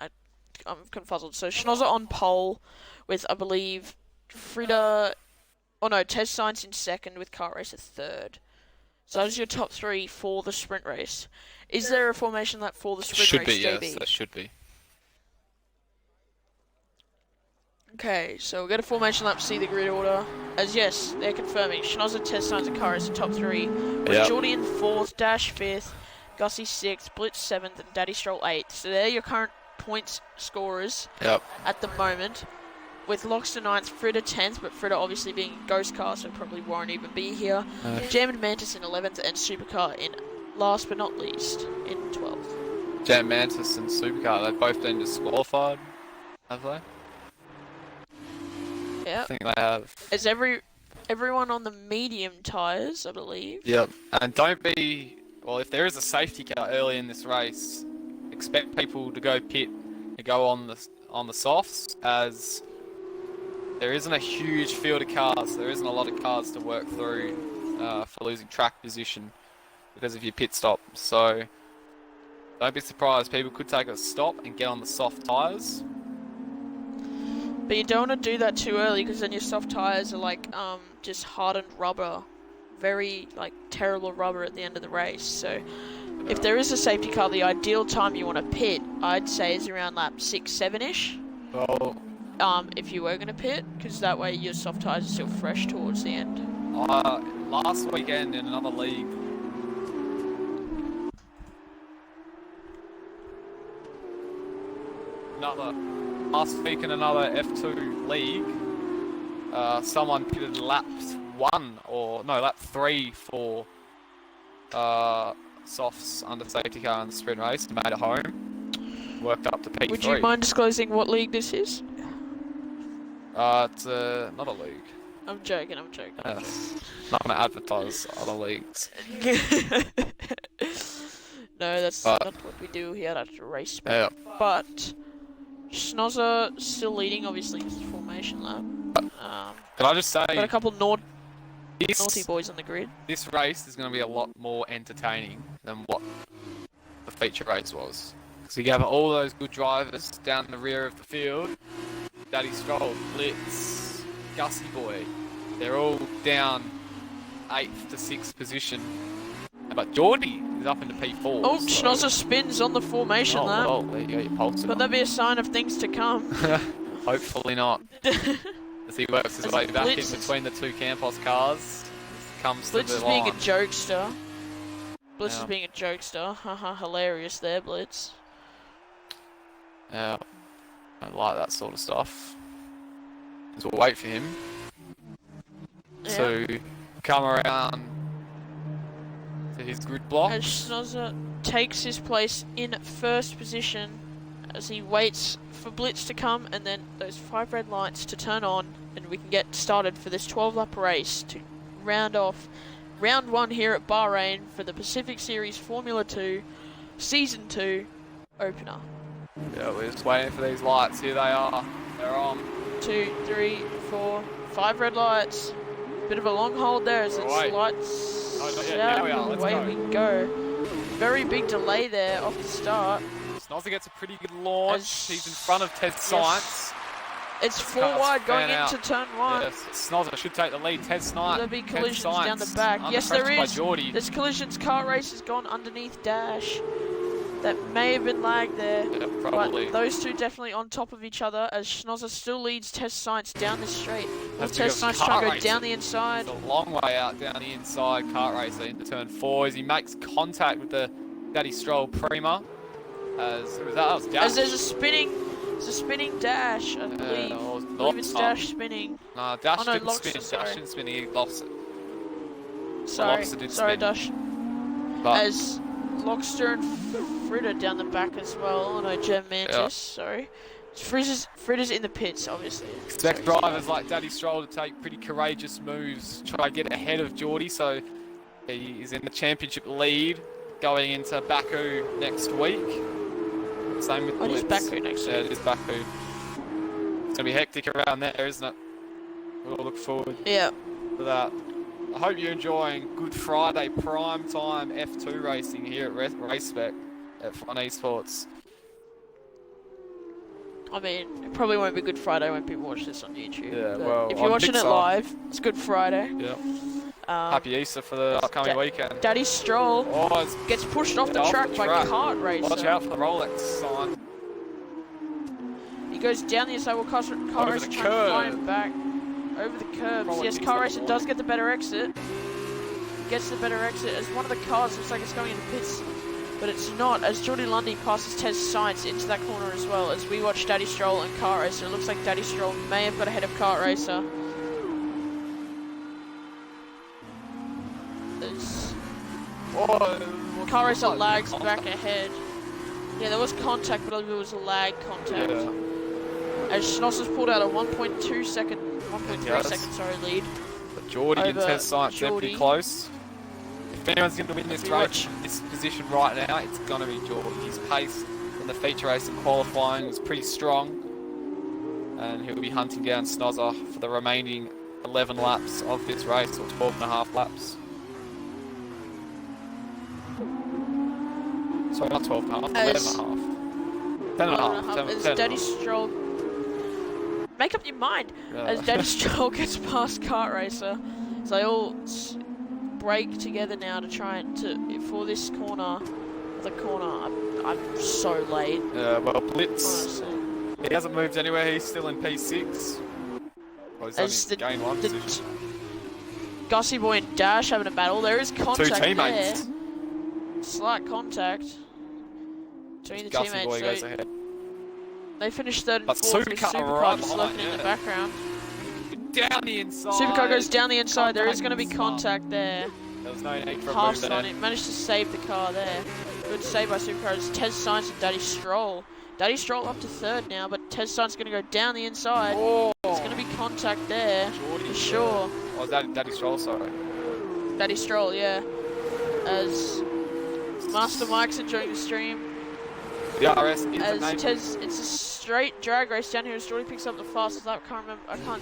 I'm confuzzled. So Schnozzer on pole with, I believe, Fritter. Oh no, Ted Science in 2nd with kart racer 3rd. So that is your top 3 for the sprint race. Is there a formation lap for the sprint race, JB? Yes, there should be. Okay, so we'll get a formation lap to see the grid order. As yes, they're confirming. Schnozzer, Ted Science, and kart racer top 3. With Geordie in 4th, Dash 5th, Gussie 6th, Blitz 7th, and Daddy Stroll 8th. So they're your current points scorers at the moment. with Loxton 9th, Fritter 10th, but Fritter obviously being a ghost car, so probably won't even be here. No. Jam and Mantis in 11th, and Supercar in last but not least in 12th. Jam Mantis and Supercar, they've both been disqualified, have they? Yeah. I think they have. Is everyone on the medium tyres, I believe? Yep. And don't be... Well, if there is a safety car early in this race, expect people to go pit and go on the softs, as there isn't a huge field of cars. There isn't a lot of cars to work through for losing track position because of your pit stop. So don't be surprised. People could take a stop and get on the soft tyres. But you don't want to do that too early, because then your soft tyres are like just hardened rubber. Very like terrible rubber at the end of the race. So if there is a safety car, the ideal time you want to pit, I'd say, is around lap 6, 7-ish. Well, If you were going to pit, because that way your soft tyres are still fresh towards the end. last weekend in another league, last week in another F2 league, someone pitted lap 3 for softs under safety car in the sprint race and made it home. Worked up to P3. Would you mind disclosing what league this is? It's not a league. I'm joking. Not going to advertise other leagues. No, that's not what we do here at Race Spec. Yeah. But Schnozzer still leading, obviously, because it's formation lap. Can I just say, Got a couple naughty this boys on the grid. race is going to be a lot more entertaining than what the feature race was. Because you have all those good drivers down the rear of the field. Daddy Stroll, Blitz, Gussie Boy. They're all down 8th to 6th position. But Geordie is up into P4. Oh, so... Schnozzer spins on the formation lap. Well, there you go, your pulse. Could that be a sign of things to come? Hopefully not. As he works his way back in between the two Campos cars. Comes Blitz to is the being a line. jokester. Blitz Yeah. is being a jokester. Haha, hilarious there, Blitz. Yeah, I don't like that sort of stuff. Because we'll wait for him to come around to his grid block. As Schnozzer takes his place in first position as he waits for Blitz to come and then those 5 red lights to turn on, and we can get started for this 12-lap race to round off round 1 here at Bahrain for the Pacific Series Formula 2 Season 2 opener. Yeah, we're just waiting for these lights. Here they are. They're on. 2, 3, 4, 5 red lights. Bit of a long hold there as it's Wait. lights No, not yet. Here we are. Let's away go. we go. Very big delay there off the start. Snozzy gets a pretty good launch. As- He's in front of Ted Science. It's This 4 car's wide going fan into turn 1. Yes, Snozzer should take the lead. Ted Science. There'll be Ted collisions down the Science back. under Yes, there pressure by is. Geordie. There's collisions. Car race has gone underneath Dash. That may have been lagged there. Yeah, probably. But those two definitely on top of each other as Schnozzer still leads Test Science down this straight. That's Test because Science kart trying to go racing. down the inside. It's a long way out down the inside. Kart racer into turn 4 as he makes contact with the Daddy Stroll Prima. As who was that? That was Dash. As there's a spinning Dash, I believe. no, I believe it's Dash spinning. No, Dash Oh, no, didn't Loxton, spin. sorry. Dash didn't spin. He lost it. Sorry, Loxton did sorry, spin. Dash. But As Loxter and Fritter down the back as well. Oh no, Gem Mantis, Yeah. sorry. Fritter's in the pits, obviously. expect drivers like Daddy Stroll to take pretty courageous moves, try to get ahead of Geordie, so he is in the championship lead going into Baku next week. Same with It is Blitz. Baku next Yeah, week. it is Baku. It's going to be hectic around there, isn't it? We'll look forward Yeah. to that. I hope you're enjoying Good Friday prime time F2 racing here at Race Spec at Fun Esports. I mean, it probably won't be Good Friday when people watch this on YouTube. Yeah, but well, if you're on watching it Pixar. live, it's Good Friday. Yeah. Um, Happy Easter for the upcoming weekend. Daddy Stroll Oh, it's gets pushed off the off the track by track. Kart Racer. Watch out for the Rolex sign. He goes down the inside. Well, Kart Over Racer the trying to fly curb. him back. Over the curbs. Probably Yes, thinks Kart that Racer one. does get the better exit. Gets the better exit as one of the cars looks like it's going into pits. but it's not, as Geordie Lundy passes Tez Science into that corner as well, as we watch Daddy Stroll and Kart Racer. It looks like Daddy Stroll may have got ahead of Kart Racer. Kart Racer lags back ahead. Yeah, there was contact, but it was a lag contact. Yeah. As Schnosser's pulled out a 1.3 second lead. But Geordie and Tez Science definitely close. If anyone's going to win this race in this position right now, it's going to be Geordie. His pace in the feature race and qualifying was pretty strong. And he'll be hunting down Snozzer for the remaining 11 laps of this race, or 12.5 laps. Sorry, not 12.5, 11.5. 10.5. As Daddy Stroll... Make up your mind! Yeah. As Daddy Stroll gets past Kart Racer. So they all break together now to try and for this corner. I'm so late. Yeah, well, Blitz, honestly. he hasn't moved anywhere. He's still in P6. Well, he's only gained one position. Gussie Boy and Dash having a battle. There is contact Two teammates. there. Slight contact between the Gussie teammates. Boy goes ahead. They finished third and But fourth with Supercar right just lurking in the background. Down the inside. Supercar goes down the inside. There is going to be contact there. There was no need for a Passed move on there. it. Managed to save the car there. Good save by Supercar. It's Tez Science and Daddy Stroll. Daddy Stroll up to third now, but Tez Science is going to go down the inside. Oh. There's going to be contact there for sure. Oh, is that Daddy Stroll, sorry. Daddy Stroll, yeah. As Master Mike's enjoying the stream. The RS is as Tez, it's a straight drag race down here as Jordy picks up the fastest lap.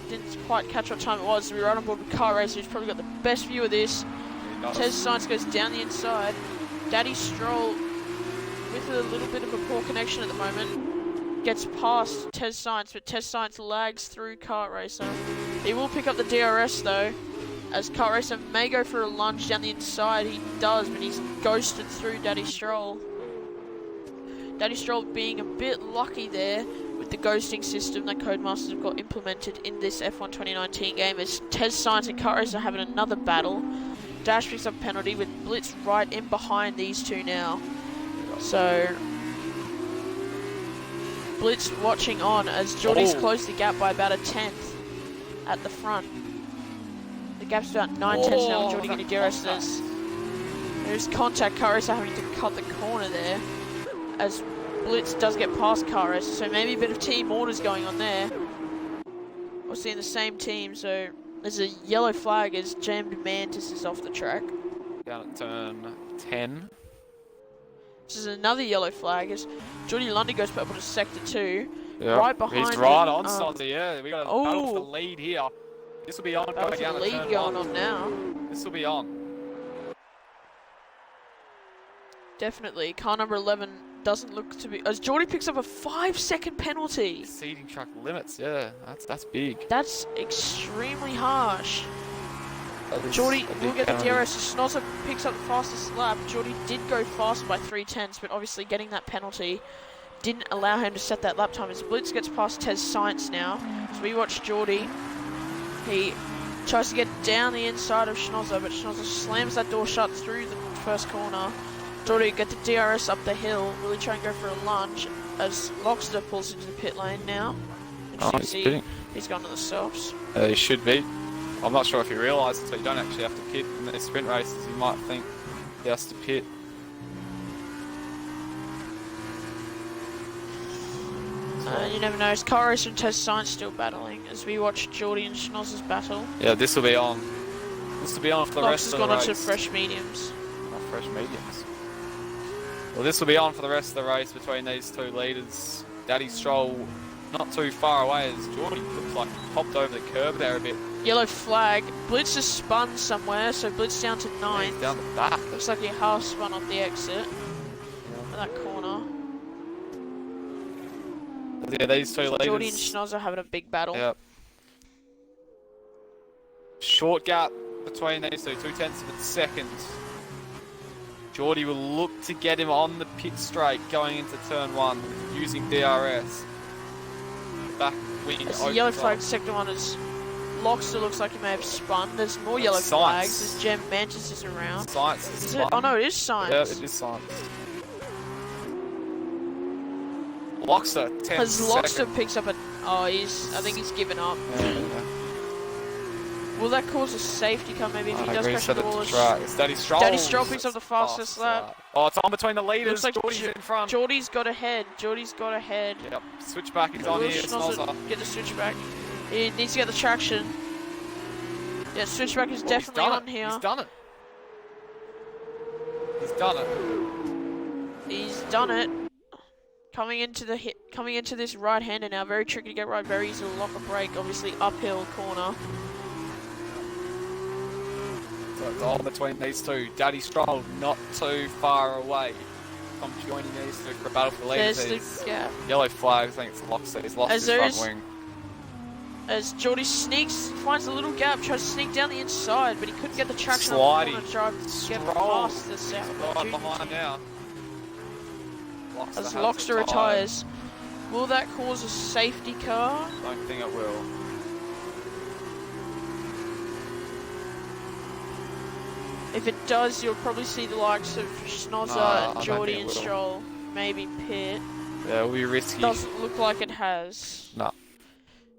Didn't quite catch what time it was. So we're right on board with Car Racer, who's probably got the best view of this. Tez Science goes down the inside. Daddy Stroll, with a little bit of a poor connection at the moment, gets past Tez Science, but Tez Science lags through Kart Racer. He will pick up the DRS though, as Kart Racer may go for a lunge down the inside. He does, but he's ghosted through Daddy Stroll. Daddy Stroll being a bit lucky there with the ghosting system that Codemasters have got implemented in this F1 2019 game, as Tez Science and Kart Racer are having another battle. Dash picks up a penalty with Blitz right in behind these two now. So Blitz watching on as Geordie's closed the gap by about a 10th at the front. The gap's about 9 tenths now with Geordie getting DRS. There's contact. Kart Racer having to cut the corner there, as Blitz does get past Kart Racer, so maybe a bit of team orders going on there. Obviously in the same team, so there's a yellow flag as Jammed Mantis is off the track. Down at turn 10. This is another yellow flag as Geordie Lundy goes purple to sector 2. Yep. Right behind He's right on Snozzy, yeah. We got a battle for the Oh, lead here. This will be on. that was a lead going on now. This will be on. Definitely. Car number 11 doesn't look to be... As Geordie picks up a 5-second penalty. Exceeding track limits, yeah. That's big. That's extremely harsh. That is Geordie a big will get the penalty. DRS. Schnozzer picks up the fastest lap. Geordie did go faster by 3 tenths, but obviously getting that penalty didn't allow him to set that lap time. As Blitz gets past Tez Science now. So we watch Geordie. He tries to get down the inside of Schnozzer, but Schnozzer slams that door shut through the first corner. Geordie get the DRS up the hill, really try and go for a lunge as Lockster pulls into the pit lane now. He's gone to the softs. He should be. I'm not sure if he realises, but you don't actually have to pit in the sprint races. You might think he has to pit. You never know. Is Car Racer and Tez Science still battling as we watch Geordie and Schnozzer's battle? Yeah, this will be on. This will be on for the rest of the race. Lockster's gone onto fresh mediums. Not fresh mediums. Well, this will be on for the rest of the race between these two leaders. Daddy Stroll not too far away as Geordie looks like he popped over the curb there a bit. Yellow flag. Blitz has spun somewhere, so Blitz down to 9th. He's down the back. Looks like he half spun off the exit. For that corner. Yeah, these two leaders. Geordie and Schnozzer having a big battle. Yep. Short gap between these two, 2/10 of a second. Geordie will look to get him on the pit straight going into turn 1 using DRS. Back wing It's opens the yellow flag up. sector 1 is Lockster looks like he may have spun. There's more yellow Science. flags as Gem Mantis is around. Science is Is it? Oh no, it is Science. Yeah, it is Science. Loxer, 10 As Loxer seconds. picks up a... Oh, I think he's given up. Yeah. Will that cause a safety car maybe if he does crash into the wall? It's Daddy Stroll. Daddy Stroll picks up the fastest lap. Oh, it's on between the leaders. Looks like Geordie's in front. Geordie's got ahead. Yep. Switchback is on here. Snozzer. Get the switchback. He needs to get the traction. Yeah, switchback is definitely on here. He's done it. He's done it. Coming into this right-hander now. Very tricky to get right. Very easy to lock a brake. Obviously uphill corner. So it's all between these two. Daddy Stroll not too far away from joining these two for a battle for the leaders. There's the gap. Yellow flag, I think it's Loxer. He's lost his front wing. As Geordie finds a little gap, tries to sneak down the inside, but he couldn't get the traction on the corner to try to get past the south. Right behind now. As Loxer retires, will that cause a safety car? Don't think it will. If it does, you'll probably see the likes of Snozzer, Geordie and Stroll maybe pit. Yeah, it'll be risky. Doesn't look like it has. No.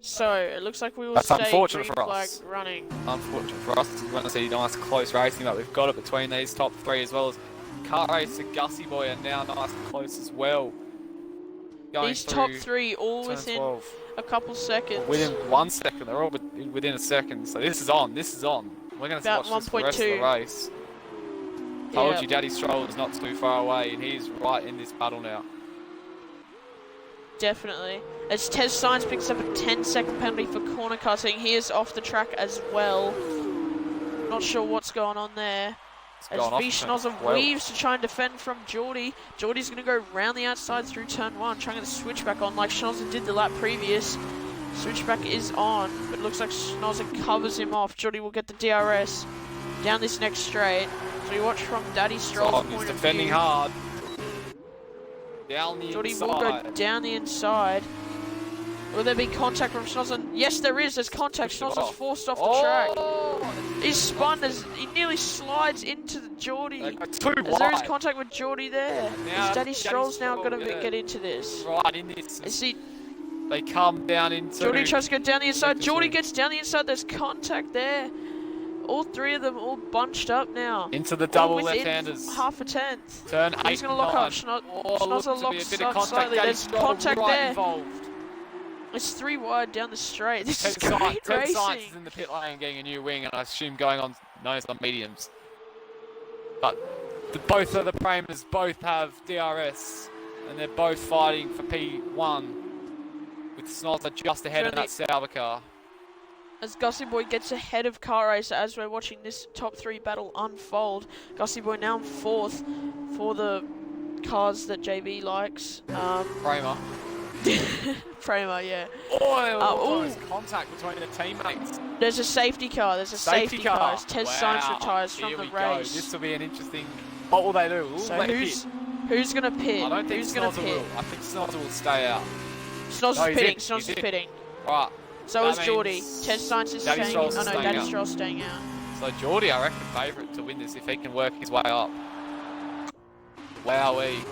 So, it looks like we will That's stay unfortunate green for flag us. running. Unfortunate for us. We want to see nice close racing, but we've got it between these top three as well as Car Racer, Gussie Boy are now nice and close as well. These top three all within 12. a couple seconds. Within 1 second, they're all within a second. So this is on. We're going to watch this for the rest of the race. Told you, Daddy Stroll is not too far away, and he's right in this battle now. Definitely. As Tez Sainz picks up a 10-second penalty for corner cutting, he is off the track as well. Not sure what's going on there. As V Schnozzer weaves to try and defend from Geordie. Geordie's going to go round the outside through turn 1, trying to get the switchback on like Schnozzer did the lap previous. Switchback is on, but it looks like Schnozzer covers him off. Geordie will get the DRS down this next straight. So you watch from Daddy Stroll's point of view. He's defending hard. Down the Geordie inside. will go down the inside. Will there be contact from Schnozzer? Yes, there is. There's contact. Schnozzer's forced off the track. He's spun as he nearly slides into the Geordie. As there is contact with Geordie there. As Daddy Stroll's now got to get into this. Right in this. Is they come down into... Geordie tries to go down the inside. Geordie gets down the inside. There's contact there. All three of them all bunched up now. Into the double left-handers. Half a tenth. Turn 8. He's going to lock up. Schnozzer locks up slightly. There's contact there. It's 3 wide down the straight. This is great racing. Ted Sainz is in the pit lane getting a new wing, and I assume going on nose on mediums. But both of the Pramers both have DRS, and they're both fighting for P1, with Snozzer just ahead of that Sauber car. As Gussie Boy gets ahead of Car Racer as we're watching this top 3 battle unfold. Gussie Boy now in 4th for the cars that JB likes. Pramer. Pramer, yeah. There's contact between the teammates. There's a safety car. There's a safety car. As Tez Sainz retires from the race. This will be an interesting... What will they do? Who's going to pit? I don't think Snozzer will. I think Snozzer will stay out. Snozzer's pitting. Snozzer's pitting. Right. So is Geordie. Tez Sainz is staying out. Oh no, Daddy Stroll's staying out. So Geordie, I reckon, favourite to win this if he can work his way up. Wowee.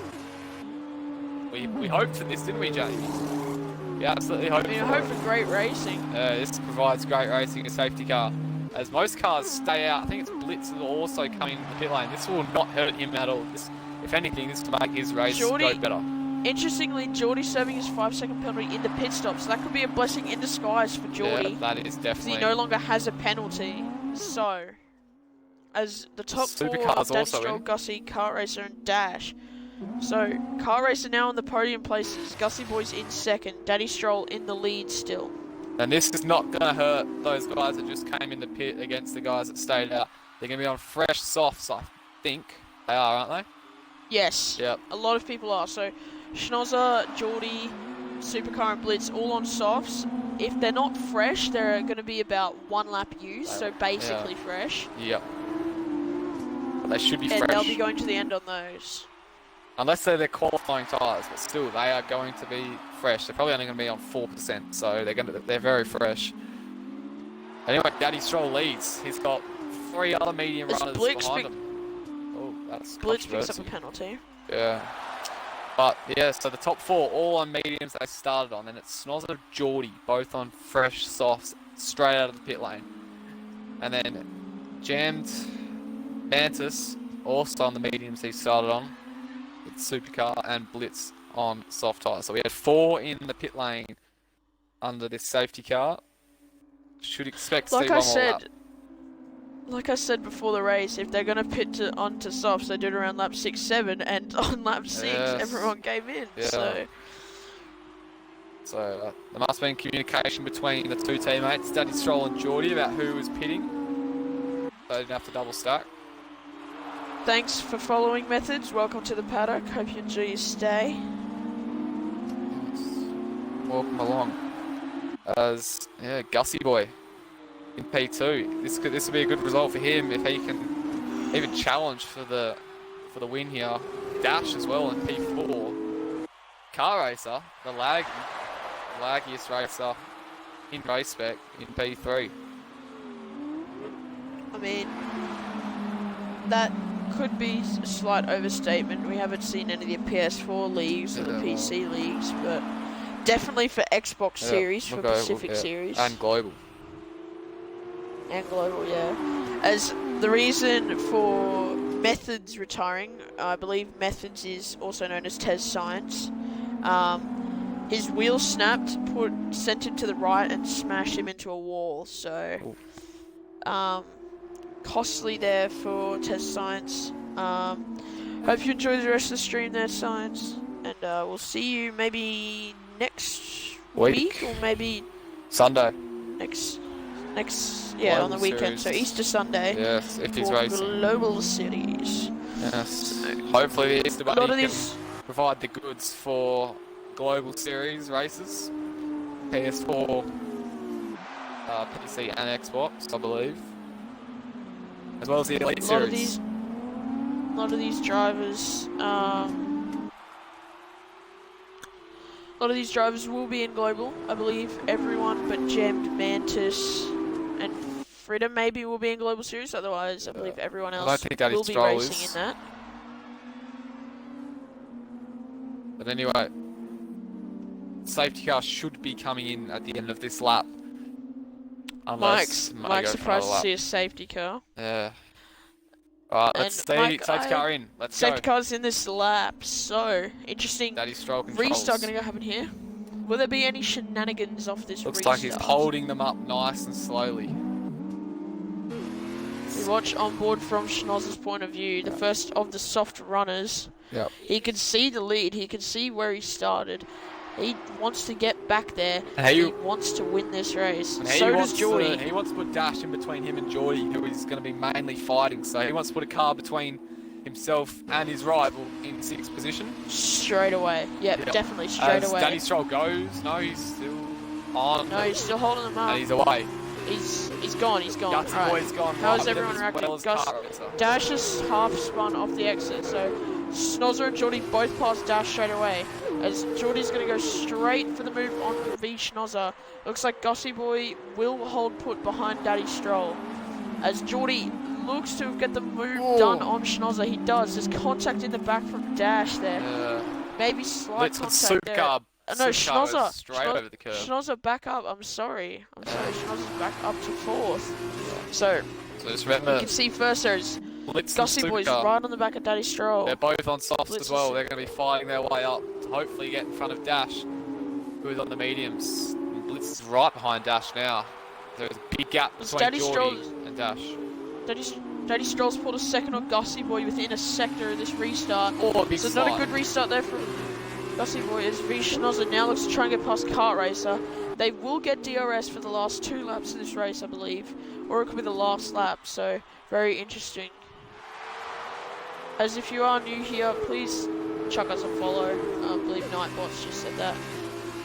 We hoped for this, didn't we, Jay? We absolutely hoped for it. I hope for great racing. This provides great racing, a safety car. As most cars stay out, I think it's Blitz is also coming in the pit lane. This will not hurt him at all. If anything, this will make his race go better. Interestingly, Geordie serving his 5-second penalty in the pit stop, so that could be a blessing in disguise for Geordie. Yeah, that is definitely. He no longer has a penalty. So, as the top 4 are Daddy Stroll, Gussie, Car Racer and Dash. So, Car Racer now in the podium places. Gussie Boy's in 2nd. Daddy Stroll in the lead still. And this is not going to hurt those guys that just came in the pit against the guys that stayed out. They're going to be on fresh softs, I think. They are, aren't they? Yes. Yep. A lot of people are. So, Schnozzer, Geordie, Supercar and Blitz all on softs. If they're not fresh, they're going to be about 1 lap used, so basically fresh. Yep. But they should be fresh. And they'll be going to the end on those. Unless they're their qualifying tyres, but still, they are going to be fresh. They're probably only going to be on 4%, so they're very fresh. Anyway, Daddy Stroll leads. He's got 3 other medium runners behind him. Oh, that's Blitz picks up a penalty. Yeah. But yeah, so the top 4 all on mediums they started on, and it's Snozzer, Geordie, both on fresh softs straight out of the pit lane. And then Jammed Mantis also on the mediums he started on. It's Supercar and Blitz on soft tyres. So we had 4 in the pit lane under this safety car. Should expect to see one more lap. Like I said before the race, if they're going to pit onto softs, they do it around lap 6, 7, and on lap 6, everyone gave in. Yeah. So there must have been communication between the 2 teammates, Daddy Stroll and Geordie, about who was pitting. They didn't have to double stack. Thanks for following, Methods. Welcome to the paddock. Hope you enjoy your stay. Welcome along. Gussie boy in P2. This will be a good result for him if he can even challenge for the win here. Dash as well in P4. Car racer, the laggiest racer in race spec in P3. I mean, that could be a slight overstatement. We haven't seen any of the PS4 leagues or the PC leagues, but definitely for Xbox Series, for Pacific Series. And Global. Yeah. As the reason for Methods retiring, I believe Methods is also known as Tez Science. His wheel snapped, sent him to the right and smashed him into a wall. So, costly there for Tez Science. Hope you enjoy the rest of the stream there, Science. And we'll see you maybe next week or maybe Sunday. Yeah, on the weekend, so Easter Sunday. Yes, if he's racing. Global Series. Yes. Hopefully the Easter Bunny can provide the goods for Global Series races. PS4, PC and Xbox, I believe. As well as the Elite Series. A lot of these drivers, will be in Global. I believe everyone but Gemmed, Mantis, and Frida maybe will be in Global Series. Otherwise, I believe everyone else will be racing in that. But anyway, safety car should be coming in at the end of this lap. Mike's surprised to see a safety car. Yeah. Alright, let's see safety car in. Let's go. Safety car's in this lap. So, interesting Daddy Stroll controls. Restart going to happen here. Will there be any shenanigans off this Looks restart? like he's holding them up nice and slowly. We watch on board from Schnozz's point of view, the first of the soft runners. Yep. He can see the lead. He can see where he started. He wants to get back there. And he wants to win this race. So does Geordie. He wants to put Dash in between him and Geordie, who is going to be mainly fighting. So he wants to put a car between himself and his rival in 6th position. Straight away. Yep. Definitely straight away. Daddy Stroll goes. No, he's still on. No, he's still holding them up. And he's away. He's gone. Gussie boy's gone. How's everyone reacting? Dash is half spun off the exit, so Snozzer and Geordie both pass Dash straight away. As Geordie's going to go straight for the move on V Schnozzer. Looks like Gussie boy will hold put behind Daddy Stroll. As Geordie looks to get the move done on Schnozzer. He does. There's contact in the back from Dash there. Maybe slight contact there. No, Schnozzer. Straight over the curb. Schnozzer back up. I'm sorry. Schnozzer's back up to 4th. So just remember, you can see first there's Gussie boys right on the back of Daddy Stroll. They're both on softs as well. They're going to be fighting their way up to hopefully get in front of Dash, who is on the mediums. And Blitz is right behind Dash now. There's a big gap between Geordie and Dash. Daddy Stroll's pulled a second on Gussie boy within a sector of this restart. So not a good restart there from Gussie boy as V Schnozzer now looks to try and get past Kart Racer. They will get DRS for the last 2 laps of this race, I believe. Or it could be the last lap, so very interesting. As if you are new here, please chuck us a follow. I believe Nightbots just said that.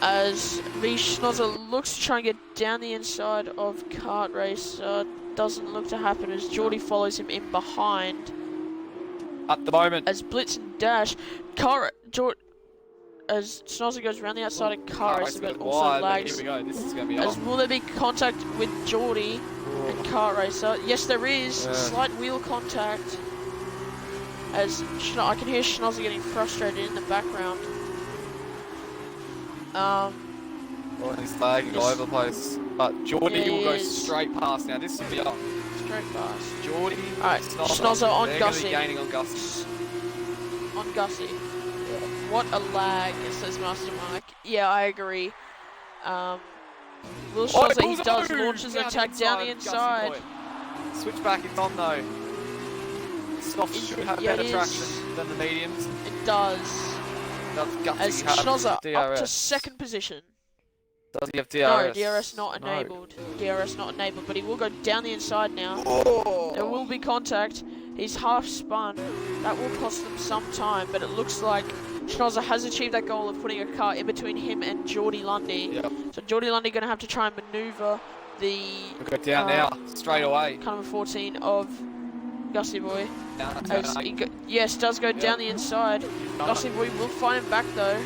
As V Schnozzer looks to try and get down the inside of Kart Racer. Doesn't look to happen as Geordie follows him in behind. At the moment. As Blitz and Dash, as Schnozzer goes around the outside of Kart Racer, but also lags. Here we go. This is going to be as will there be contact with Geordie and Kart Racer? Yes, there is. Slight wheel contact. As I can hear Schnozzer getting frustrated in the background. Well, he's lagging all over the place. But Geordie will go straight past now. This will be up. Straight past. Geordie. Alright, Schnozzer on Gussie. Gaining on Gussie. On Gussie. Yeah. What a lag, says Master Mike. Yeah, I agree. Will Schnozzer, he does launches an attack down the inside. Switchback is on though. Soft should have better traction than the mediums. It does. As Schnozzer up to second position. Does he have DRS? No, DRS not enabled. DRS not enabled, but he will go down the inside now. Oh. There will be contact. He's half spun. That will cost them some time, but it looks like Schnozzer has achieved that goal of putting a car in between him and Geordie Lundy. Yep. So Geordie Lundy going to have to try and manoeuvre the... We'll go down now, straight away. Kind of a 14 of Gussie Boy. Yes, does go down the inside. Gussie Boy will find him back though,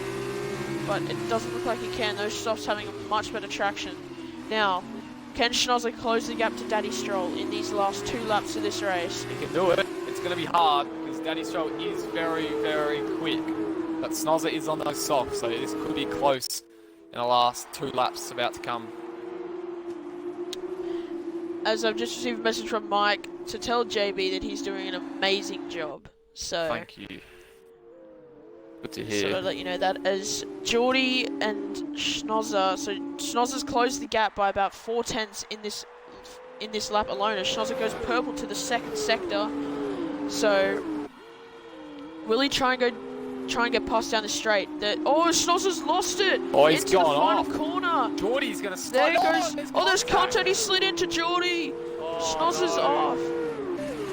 but it doesn't look like he can. Those softs having much better traction. Now, can Schnozzer close the gap to Daddy Stroll in these last 2 laps of this race? He can do it. It's going to be hard because Daddy Stroll is very, very quick. But Schnozzer is on those softs, so this could be close in the last 2 laps about to come. As I've just received a message from Mike to tell JB that he's doing an amazing job. So thank you. Good to hear. So I'll let you know that as Geordie and Schnozzer, so Schnozzer's closed the gap by about 4/10 in this lap alone. As Schnozzer goes purple to the second sector. So will he try and get past down the straight? Schnozzer's lost it. Oh, he's into gone the final off. corner. Geordie's going to slide. There he goes. There's contact. He slid into Geordie. Schnozzer's off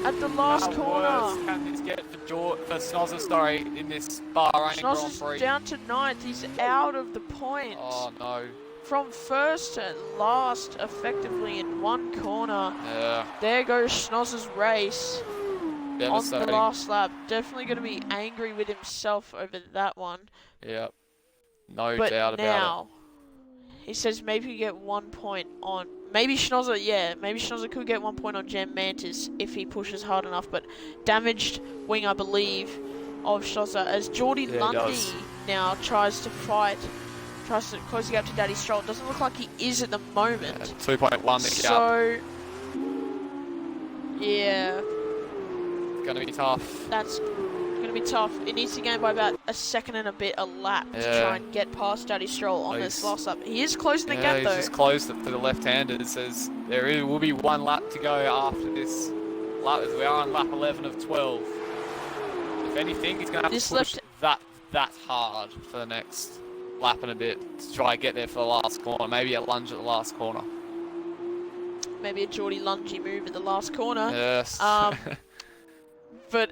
at the last corner. How worse can this get for Schnozzer, in this Bahrain Grand Prix? Schnozzer's down to 9th. He's out of the points. Oh no. From first to last, effectively in 1 corner. Yeah. There goes Schnozzer's race on the last lap. Definitely going to be angry with himself over that one. Yep. No doubt about it. Now, he says maybe he get 1 point on... Maybe Schnozzer could get 1 point on Jam Mantis if he pushes hard enough, but damaged wing, I believe, of Schnozzer as Geordie Lundy now tries to close the gap to Daddy Stroll. It doesn't look like he is at the moment. 2.1 So, yeah. It's going to be tough. That's going to be tough. It needs to gain by about a second and a bit a lap to try and get past Daddy Stroll on this last lap. He is closing the gap though. He's just closed it for the left-handers as there will be 1 lap to go after this lap as we are on lap 11 of 12. If anything, he's going to have to push that hard for the next lap and a bit to try and get there for the last corner. Maybe a lunge at the last corner. Maybe a Geordie lungy move at the last corner. Yes. But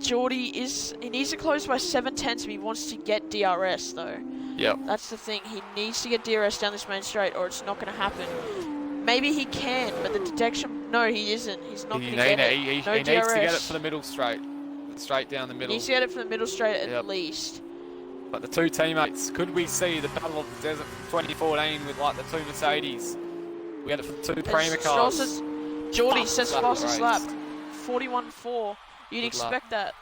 Geordie he needs to close by 7/10 if he wants to get DRS though. Yep. That's the thing. He needs to get DRS down this main straight or it's not going to happen. Maybe he can, but the detection... No, he isn't. He's not going to get it. He needs to get it for the middle straight. Straight down the middle. He needs to get it for the middle straight at least. But the 2 teammates, could we see the Battle of the Desert 2014 with like the 2 Mercedes? We had it for the 2 Prima cars. Geordie says fastest lap. 41.4. You'd expect that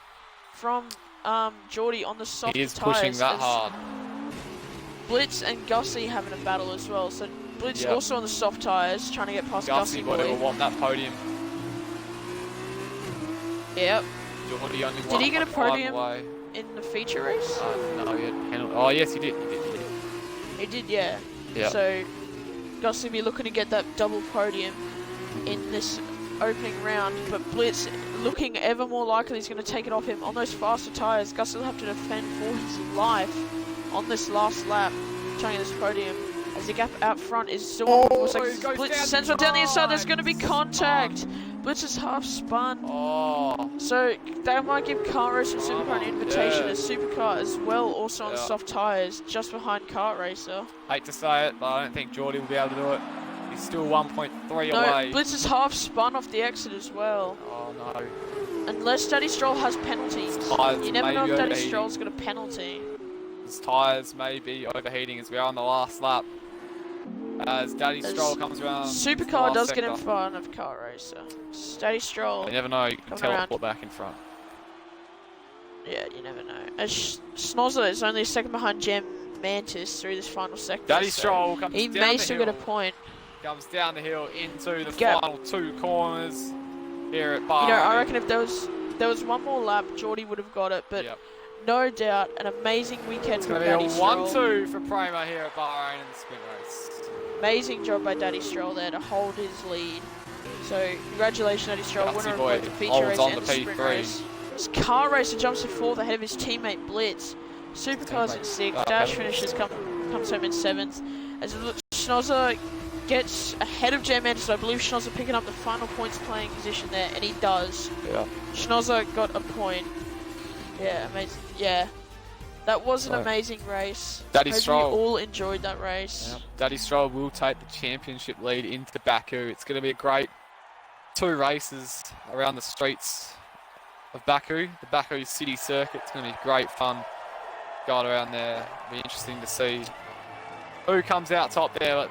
from Geordie on the soft tyres. He is pushing that hard. Blitz and Gussie having a battle as well. So Blitz also on the soft tyres, trying to get past Gussie Boy. Will want that podium. Yep. Geordie only did he get a podium in the feature race? No, he had penalty. Oh yes, he did. He did, yeah. Yep. So Gussie be looking to get that double podium in this opening round, but Blitz looking ever more likely he's going to take it off him on those faster tyres. Gussie will have to defend for his life on this last lap, trying to get this podium. As the gap out front is still 4 seconds. Blitz sends one down the inside. There's going to be contact. Blitz is half spun. So that might give Car Racer and Supercar an invitation as Supercar as well, also on soft tyres, just behind Kart Racer. Hate to say it, but I don't think Geordie will be able to do it. He's still 1.3 away. Blitz is half spun off the exit as well. Oh no. Unless Daddy Stroll has penalties. You never know if Daddy Stroll's got a penalty. His tyres may be overheating as we are on the last lap. As Daddy Stroll comes around. Supercar does get in front of Kart Racer. Daddy Stroll. You never know, you can teleport back in front. Yeah, you never know. As Snozza is only a second behind Gem Mantis through this final sector. Daddy so Stroll comes he down may the still hill. get a point. Comes down the hill into the Gap. final 2 corners here at Bahrain. You know, I reckon if there was one more lap, Geordie would have got it, but Yep. no doubt an amazing weekend It's from going to be Daddy a Stroll. 1-2 for Prema here at Bahrain in the sprint race. Amazing job by Daddy Stroll there to hold his lead. So congratulations, Daddy Stroll, Gutsy winner of boy both the feature holds race on and the the sprint P3. race. This car racer jumps to 4th ahead of his teammate Blitz. Supercars in 6th. Dash finishes comes home in 7th. As Schnozzer gets ahead of Jam Mantis, I believe Schnozzer picking up the final points playing position there, and he does. Yeah. Schnozzer got a point. Yeah, amazing. Yeah. That was an amazing race. Daddy Hope Stroll. you all enjoyed that race. Yep. Daddy Stroll will take the championship lead into Baku. It's going to be a great 2 races around the streets of Baku. The Baku city circuit. It's going to be great fun going around there. It'll be interesting to see who comes out top there. But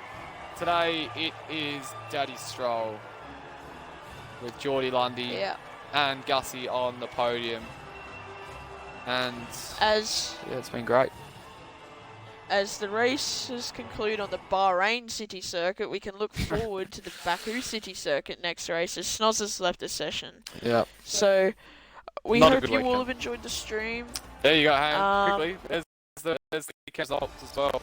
today it is Daddy Stroll with Geordie Lundy and Gussie on the podium. And As it's been great. As the races conclude on the Bahrain City Circuit, we can look forward to the Baku City Circuit next race as Snozzer's left the session. Yeah. So we Not a hope good you all weekend. have enjoyed the stream. There you go, Ham. Quickly. There's the results as well.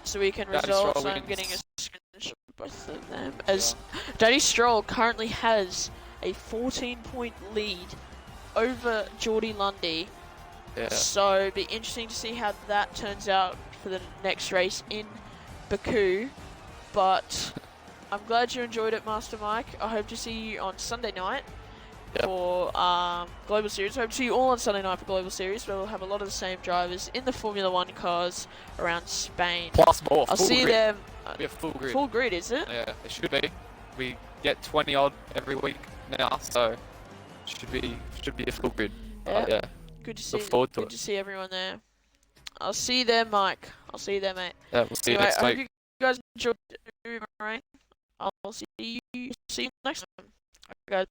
So we can Daddy results. Stroll I'm wins. getting a screenshot of both of them. As Daddy Stroll currently has a 14-point lead over Geordie Lundy. Yeah. So it'd be interesting to see how that turns out for the next race in Baku. But I'm glad you enjoyed it, Master Mike. I hope to see you on Sunday night for Global Series. I hope to see you all on Sunday night for Global Series, where we'll have a lot of the same drivers in the Formula 1 cars around Spain. Plus more. I'll see you there. We have full grid. Full grid, is it? Yeah, it should be. We get 20 odd every week now, so should be a full grid. Yeah. Good to see. Look forward to good it. to see everyone there. I'll see you there, Mike. I'll see you there, mate. Yeah, we'll see you Anyway, next I hope week. you guys enjoyed it. I'll see you next time. Okay, guys.